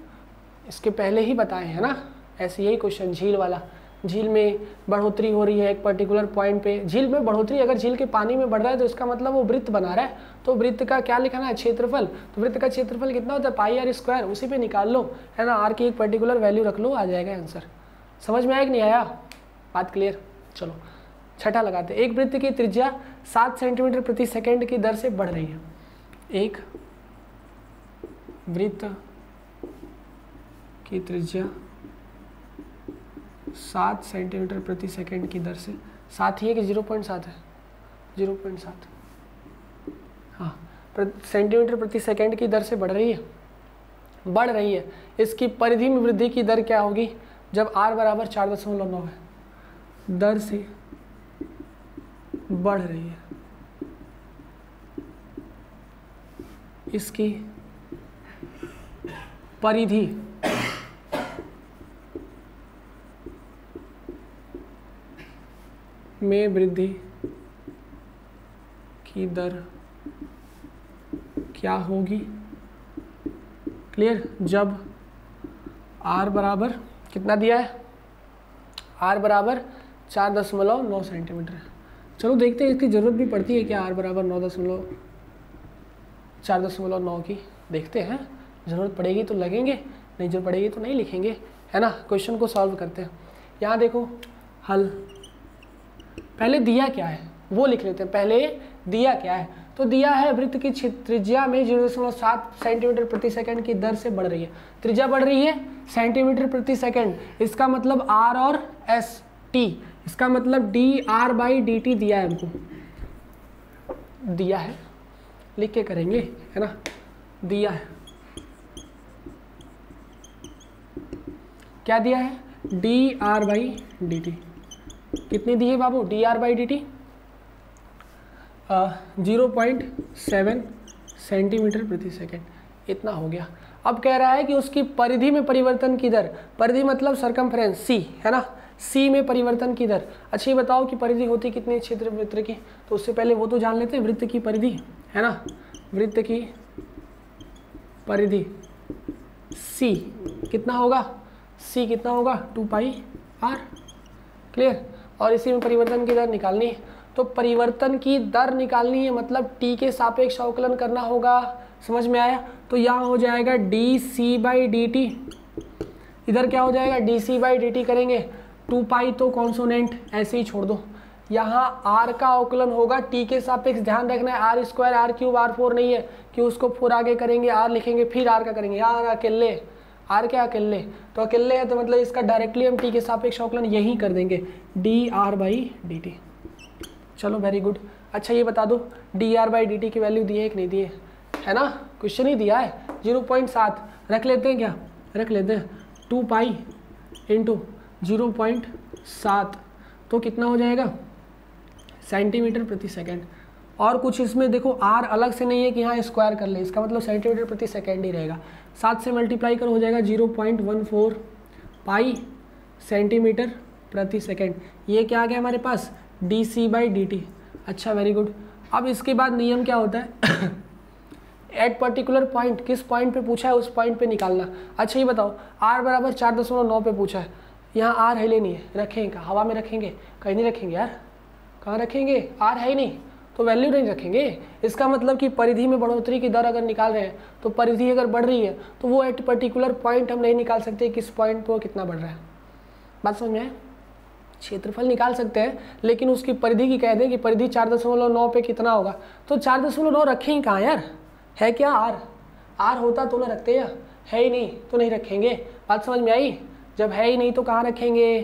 इसके पहले ही बताए हैं ना, ऐसे यही क्वेश्चन झील वाला। झील में बढ़ोतरी हो रही है एक पर्टिकुलर पॉइंट पे, झील में बढ़ोतरी, अगर झील के पानी में बढ़ रहा है तो इसका मतलब वो वृत्त बना रहा है, तो वृत्त का क्या लिखाना है, क्षेत्रफल। तो वृत्त का क्षेत्रफल कितना होता है, पाई आर स्क्वायर, उसी पे निकाल लो, है ना, आर की एक पर्टिकुलर वैल्यू रख लो, आ जाएगा आंसर। समझ में आया कि नहीं आया, बात क्लियर? चलो छठा लगाते हैं। एक वृत्त की त्रिज्या 7 सेंटीमीटर प्रति सेकंड की दर से बढ़ रही है। एक वृत्त की त्रिज्या 7 सेंटीमीटर प्रति सेकंड की दर से, 7 ही है कि 0.7 है, 0.7, हाँ, सेंटीमीटर प्रति सेकंड की दर से बढ़ रही है। इसकी परिधि में वृद्धि की दर क्या होगी, जब r बराबर 4.9 है, दर से बढ़ रही है। इसकी परिधि में वृद्धि की दर क्या होगी। क्लियर? जब r बराबर कितना दिया है, r बराबर 4.9 सेंटीमीटर है। चलो देखते हैं इसकी ज़रूरत भी पड़ती है क्या, r बराबर 4.9 की देखते हैं, ज़रूरत पड़ेगी तो लगेंगे, नहीं जरूरत पड़ेगी तो नहीं लिखेंगे, है ना। क्वेश्चन को सॉल्व करते हैं। यहाँ देखो हल, पहले दिया क्या है वो लिख लेते हैं। पहले दिया क्या है, तो दिया है वृत्त की त्रिज्या में 0.7 सेंटीमीटर प्रति सेकंड की दर से बढ़ रही है। त्रिज्या बढ़ रही है सेंटीमीटर प्रति सेकंड, इसका मतलब r और s t, इसका मतलब dr/dt दिया है हमको, दिया है, लिख के करेंगे, है ना। दिया है, क्या दिया है, dr/dt, कितनी दी है बाबू, dr/dt 0.7 सेंटीमीटर प्रति सेकंड, इतना हो गया। अब कह रहा है कि उसकी परिधि में परिवर्तन की दर, परिधि मतलब सरकमफ्रेंस सी, है ना, सी में परिवर्तन की दर। अच्छा ये बताओ कि परिधि होती कितनी क्षेत्र वृत्त की, तो उससे पहले वो तो जान लेते हैं, वृत्त की परिधि, है ना, वृत्त की परिधि सी कितना होगा, सी कितना होगा 2πr, क्लियर। और इसी में परिवर्तन की दर निकालनी है, तो परिवर्तन की दर निकालनी है मतलब t के सापेक्ष अवकलन करना होगा, समझ में आया। तो यहाँ हो जाएगा dc/dt, इधर क्या हो जाएगा dc/dt करेंगे, 2π तो कॉन्सोनेंट ऐसे ही छोड़ दो, यहाँ r का अवकलन होगा t के सापेक्ष, ध्यान रखना है r स्क्वायर r³ r4 नहीं है कि उसको 4 आगे करेंगे r लिखेंगे फिर r का करेंगे, यहाँ अकेले r क्या अकेले, तो अकेले है तो मतलब इसका डायरेक्टली हम t के सापेक्ष अवकलन यही कर देंगे dr/dt। चलो वेरी गुड। अच्छा ये बता दो dr/dt की वैल्यू दी है कि नहीं दी है ना, क्वेश्चन ही दिया है 0.7 रख लेते हैं, क्या रख लेते हैं 2π × 0.7 तो कितना हो जाएगा सेंटीमीटर प्रति सेकंड। और कुछ इसमें देखो r अलग से नहीं है कि यहाँ स्क्वायर कर ले, इसका मतलब सेंटीमीटर प्रति सेकंड ही रहेगा, 7 से मल्टीप्लाई कर हो जाएगा 0.14 पाई सेंटीमीटर प्रति सेकंड। ये क्या आ गया हमारे पास dc/dt। अच्छा वेरी गुड। अब इसके बाद नियम क्या होता है एट पर्टिकुलर पॉइंट, किस पॉइंट पे पूछा है उस पॉइंट पे निकालना। अच्छा ये बताओ r बराबर 4.9 पे पूछा है, यहाँ r है नहीं है, रखेंगे कहाँ, हवा में रखेंगे, कहीं नहीं रखेंगे यार, कहाँ रखेंगे, r है ही नहीं तो वैल्यू नहीं रखेंगे। इसका मतलब कि परिधि में बढ़ोतरी की दर अगर निकाल रहे हैं तो परिधि अगर बढ़ रही है तो वो एट पर्टिकुलर पॉइंट हम नहीं निकाल सकते किस पॉइंट पर वो कितना बढ़ रहा है, बात समझ में आए। क्षेत्रफल निकाल सकते हैं लेकिन उसकी परिधि की कह दें कि परिधि 4.9 पे कितना होगा, तो 4.9 रखें ही कहाँ यार, है क्या r होता तो ना रखते, या है ही नहीं तो नहीं रखेंगे, बात समझ में आई। जब है ही नहीं तो कहाँ रखेंगे,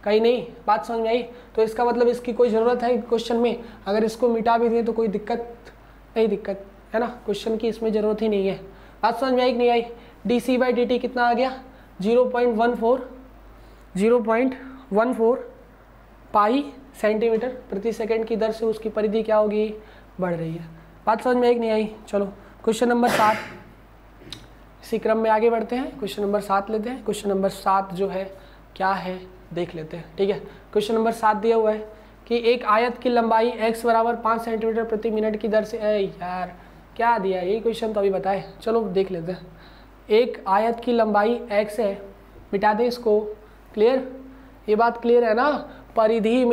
कहीं नहीं, बात समझ में आई। तो इसका मतलब इसकी कोई ज़रूरत है क्वेश्चन में, अगर इसको मिटा भी दें तो कोई दिक्कत नहीं, दिक्कत है ना, क्वेश्चन की इसमें ज़रूरत ही नहीं है। बात समझ में आई कि नहीं आई। dc/dt कितना आ गया 0.14 पाई सेंटीमीटर प्रति सेकंड की दर से उसकी परिधि क्या होगी, बढ़ रही है। बात समझ में आई कि नहीं आई। चलो क्वेश्चन नंबर 7, इसी क्रम में आगे बढ़ते हैं, क्वेश्चन नंबर 7 लेते हैं। क्वेश्चन नंबर 7 जो है क्या है देख लेते हैं, ठीक है। क्वेश्चन नंबर 7 दिया हुआ है कि एक आयत की लंबाई x बराबर 5 सेंटीमीटर प्रति मिनट की दर से, यार क्या दिया है, यही क्वेश्चन तो अभी बताए, चलो देख लेते हैं। एक आयत की लंबाई x है, मिटा दें इसको, क्लियर, ये बात क्लियर है ना। परिधि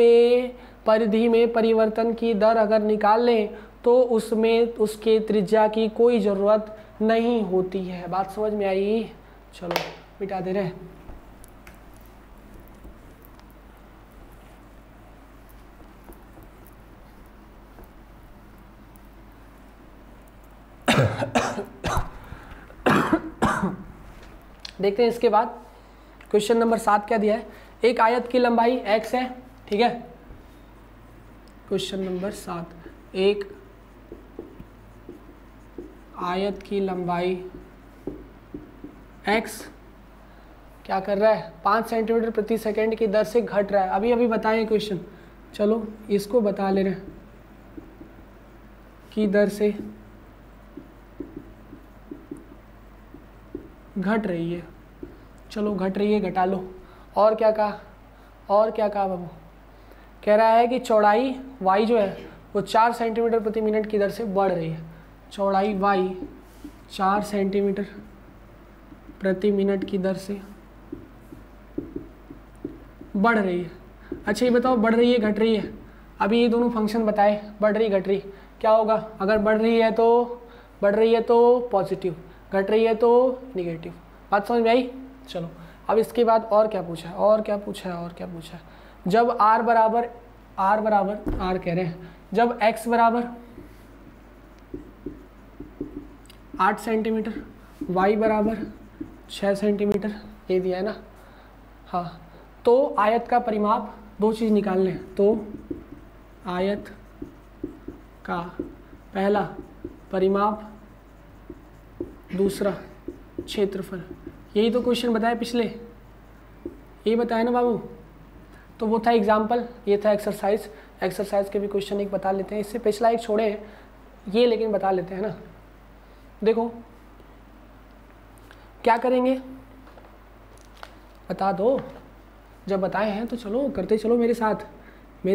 में परिवर्तन की दर अगर निकाल लें तो उसमें उसके त्रिज्या की कोई ज़रूरत नहीं होती है, बात समझ में आई। चलो मिटा दे रहे हैं। देखते हैं इसके बाद क्वेश्चन नंबर 7 क्या दिया है। एक आयत की लंबाई x है, ठीक है। क्वेश्चन नंबर 7, एक आयत की लंबाई x क्या कर रहा है 5 सेंटीमीटर प्रति सेकंड की दर से घट रहा है। अभी अभी बताएं क्वेश्चन, चलो इसको बता ले रहे हैं की दर से घट रही है। चलो घट रही है, घटा लो। और क्या कहा, और क्या कहा बाबू, कह रहा है कि चौड़ाई y जो है वो 4 सेंटीमीटर प्रति मिनट की दर से बढ़ रही है। चौड़ाई y 4 सेंटीमीटर प्रति मिनट की दर से बढ़ रही है। अच्छा ये बताओ बढ़ रही है घट रही है, अभी ये दोनों फंक्शन बताए, बढ़ रही घट रही क्या होगा। अगर बढ़ रही है तो बढ़ रही है तो पॉजिटिव, घट रही है तो निगेटिव। बात समझ में आई? चलो अब इसके बाद और क्या पूछा है, और क्या पूछा है, और क्या पूछा है। जब r बराबर r कह रहे हैं, जब x बराबर 8 सेंटीमीटर, y बराबर 6 सेंटीमीटर, ये दिया है ना। हाँ, तो आयत का परिमाप, दो चीज़ निकालने हैं। तो आयत का पहला परिमाप, दूसरा क्षेत्रफल। यही तो क्वेश्चन बताया पिछले, यही बताया ना बाबू। तो वो था एग्जाम्पल, ये था एक्सरसाइज। एक्सरसाइज के भी क्वेश्चन एक बता लेते हैं, इससे पिछला एक छोड़े ये, लेकिन बता लेते हैं ना। देखो क्या करेंगे, बता दो। जब बताए हैं तो चलो करते चलो, मेरे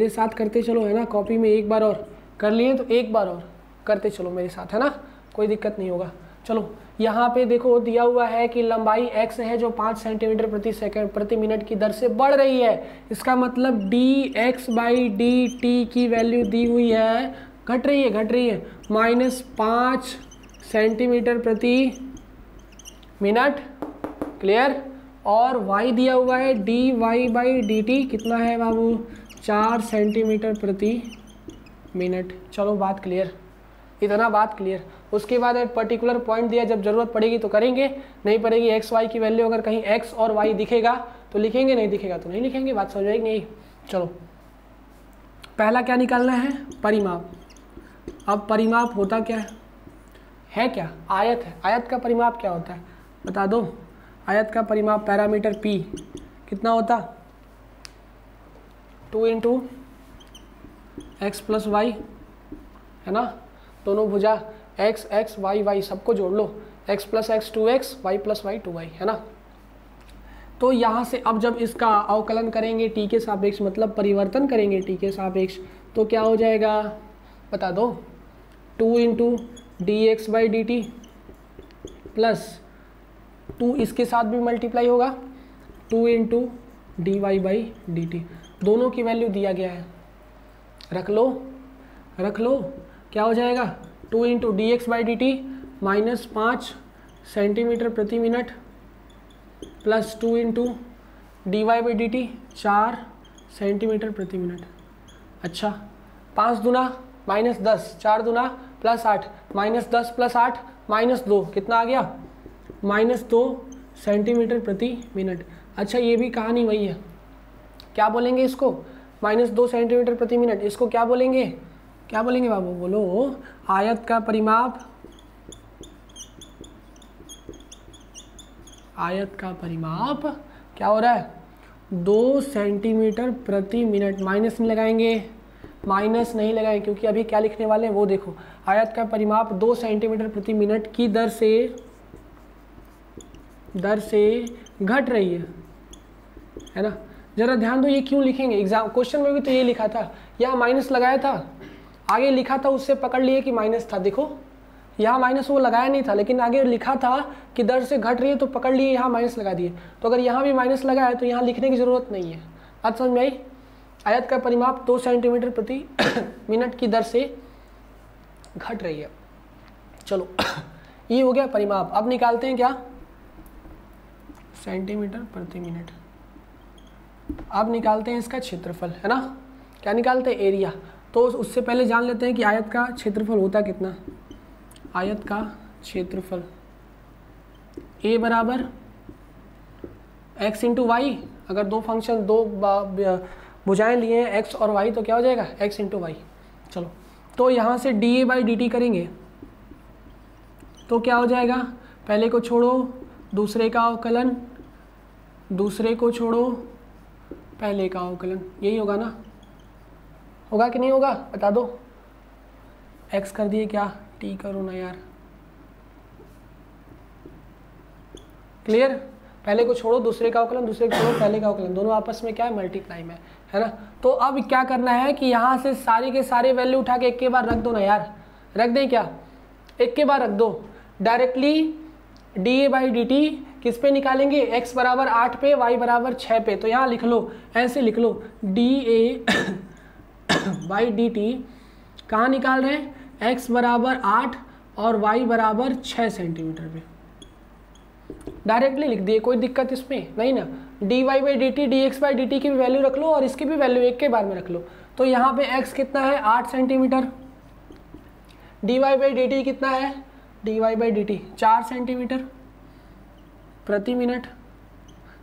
साथ करते चलो, है ना। कॉपी में एक बार और कर लिए तो एक बार और करते चलो मेरे साथ, है ना, कोई दिक्कत नहीं होगा। चलो यहाँ पे देखो दिया हुआ है कि लंबाई x है जो 5 सेंटीमीटर प्रति मिनट की दर से बढ़ रही है। इसका मतलब dx/dt की वैल्यू दी हुई है, घट रही है -5 सेंटीमीटर प्रति मिनट। क्लियर? और y दिया हुआ है dy/dt कितना है बाबू, 4 सेंटीमीटर प्रति मिनट। चलो बात क्लियर, इतना बात क्लियर। उसके बाद एक पर्टिकुलर पॉइंट दिया, जब ज़रूरत पड़ेगी तो करेंगे, नहीं पड़ेगी एक्स वाई की वैल्यू अगर कहीं x और y दिखेगा तो लिखेंगे, नहीं दिखेगा तो नहीं लिखेंगे। बात समझ आएगी नहीं? चलो पहला क्या निकालना है, परिमाप। अब परिमाप होता क्या है क्या, आयत है। आयत का परिमाप क्या होता है बता दो। आयत का परिमाप पैरामीटर p कितना होता, 2 × x + y, है ना। दोनों भुजा x x y y सबको जोड़ लो, x + x 2x, y + y 2y, है ना। तो यहाँ से अब जब इसका अवकलन करेंगे t के सापेक्ष, मतलब परिवर्तन करेंगे t के सापेक्ष, तो क्या हो जाएगा बता दो। 2 × dx/dt प्लस 2 इसके साथ भी मल्टीप्लाई होगा, 2 × dy/dt। दोनों की वैल्यू दिया गया है, रख लो। क्या हो जाएगा, 2 × dx/dt -5 सेंटीमीटर प्रति मिनट प्लस 2 × dy/dt 4 सेंटीमीटर प्रति मिनट। अच्छा, 5 दूना -10, 4 दूना +8, -10 + 8 -2 कितना आ गया, -2 सेंटीमीटर प्रति मिनट। अच्छा, ये भी कहानी वही है। क्या बोलेंगे इसको, -2 सेंटीमीटर प्रति मिनट। इसको क्या बोलेंगे बाबू, बोलो। आयत का परिमाप, क्या हो रहा है, 2 सेंटीमीटर प्रति मिनट। माइनस नहीं लगाएंगे, क्योंकि अभी क्या लिखने वाले हैं वो देखो। आयत का परिमाप 2 सेंटीमीटर प्रति मिनट की दर से घट रही है ना। जरा ध्यान दो, ये क्यों लिखेंगे, एग्जाम क्वेश्चन में भी तो ये लिखा था, यहाँ माइनस लगाया था, आगे लिखा था, उससे पकड़ लिए कि माइनस था। देखो यहाँ माइनस वो लगाया नहीं था, लेकिन आगे लिखा था कि दर से घट रही है, तो पकड़ लिए यहाँ माइनस लगा दिए। तो अगर यहाँ भी माइनस लगाया है तो यहाँ लिखने की ज़रूरत नहीं है। बात समझ में आई? आयत का परिमाप 2 सेंटीमीटर प्रति मिनट की दर से घट रही है। चलो ये हो गया परिमाप। अब निकालते हैं क्या, सेंटीमीटर प्रति मिनट। अब निकालते हैं इसका क्षेत्रफल, है ना। क्या निकालते हैं, एरिया। तो उससे पहले जान लेते हैं कि आयत का क्षेत्रफल होता कितना। आयत का क्षेत्रफल a बराबर x × y। अगर दो फंक्शन, दो भुजाएं लिए हैं x और y, तो क्या हो जाएगा, x × y। चलो, तो यहाँ से dA/dt करेंगे तो क्या हो जाएगा, पहले को छोड़ो दूसरे का अवकलन, दूसरे को छोड़ो पहले का अवकलन, यही होगा ना। होगा कि नहीं होगा बता दो। x कर दिए, क्या t करो ना यार। क्लियर? पहले को छोड़ो दूसरे का अवकलन, दूसरे को छोड़ो पहले का अवकलन, दोनों आपस में क्या है, मल्टीप्लाई में, है ना। तो अब क्या करना है कि यहाँ से सारे के सारे वैल्यू उठा के एक के बार रख दो ना यार। रख दें क्या, एक के बार रख दो। डायरेक्टली dA/dt किस पे निकालेंगे, x बराबर 8 पे, y बराबर 6 पे। तो यहाँ लिख लो, ऐसे लिख लो, dA/dt कहाँ निकाल रहे हैं, x बराबर 8, और y बराबर 6 सेंटीमीटर पे। डायरेक्टली लिख दिए, कोई दिक्कत इसमें नहीं ना। dy by D T, D x by D T की भी वैल्यू रख लो और इसकी भी वैल्यू एक के बार में रख लो। तो यहाँ पे x कितना है 8 centimetre, dy by D T कितना है, dy by D T 4 centimetre प्रति मिनट।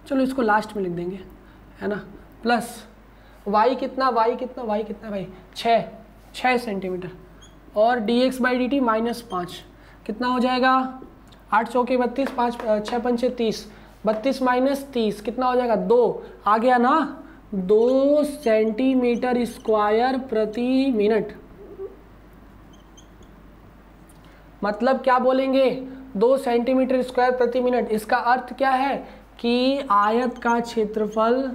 चलो इसको लास्ट में लिख देंगे, है ना, प्लस y कितना भाई 6 सेंटीमीटर और dx बाई डी टी -5 कितना हो जाएगा, 8 चौके 32, 5 6 पंचे 30, 32 माइनस 30 कितना हो जाएगा 2, आ गया ना, 2 सेंटीमीटर स्क्वायर प्रति मिनट। मतलब क्या बोलेंगे, 2 सेंटीमीटर स्क्वायर प्रति मिनट। इसका अर्थ क्या है कि आयत का क्षेत्रफल,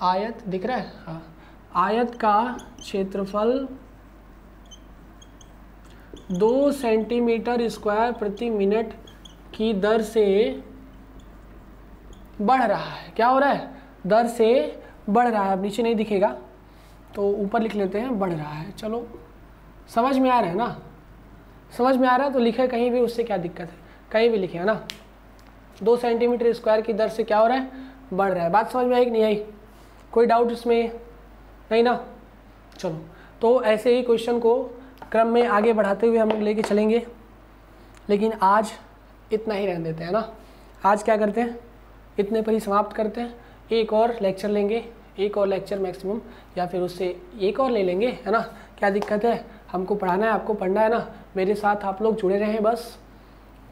आयत दिख रहा है, हाँ, आयत का क्षेत्रफल 2 सेंटीमीटर स्क्वायर प्रति मिनट की दर से बढ़ रहा है। क्या हो रहा है, दर से बढ़ रहा है। अब नीचे नहीं दिखेगा तो ऊपर लिख लेते हैं, बढ़ रहा है। चलो समझ में आ रहा है ना, समझ में आ रहा है तो लिखे कहीं भी, उससे क्या दिक्कत है, कहीं भी लिखे, है ना। 2 सेंटीमीटर स्क्वायर की दर से क्या हो रहा है, बढ़ रहा है। बात समझ में आई कि नहीं आई, कोई डाउट इसमें नहीं ना। चलो तो ऐसे ही क्वेश्चन को क्रम में आगे बढ़ाते हुए हम लोग लेके चलेंगे, लेकिन आज इतना ही रहने देते हैं ना। आज क्या करते हैं, इतने पर ही समाप्त करते हैं। एक और लेक्चर लेंगे, एक और लेक्चर मैक्सिमम, या फिर उससे एक और ले लेंगे, है ना। क्या दिक्कत है, हमको पढ़ाना है, आपको पढ़ना है ना। मेरे साथ आप लोग जुड़े रहें, बस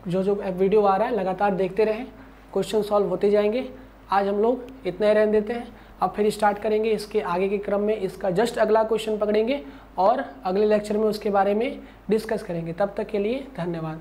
जो वीडियो आ रहा है लगातार देखते रहें, क्वेश्चन सॉल्व होते जाएंगे। आज हम लोग इतना ही रहने देते हैं। अब फिर स्टार्ट करेंगे इसके आगे के क्रम में, इसका जस्ट अगला क्वेश्चन पकड़ेंगे और अगले लेक्चर में उसके बारे में डिस्कस करेंगे। तब तक के लिए धन्यवाद।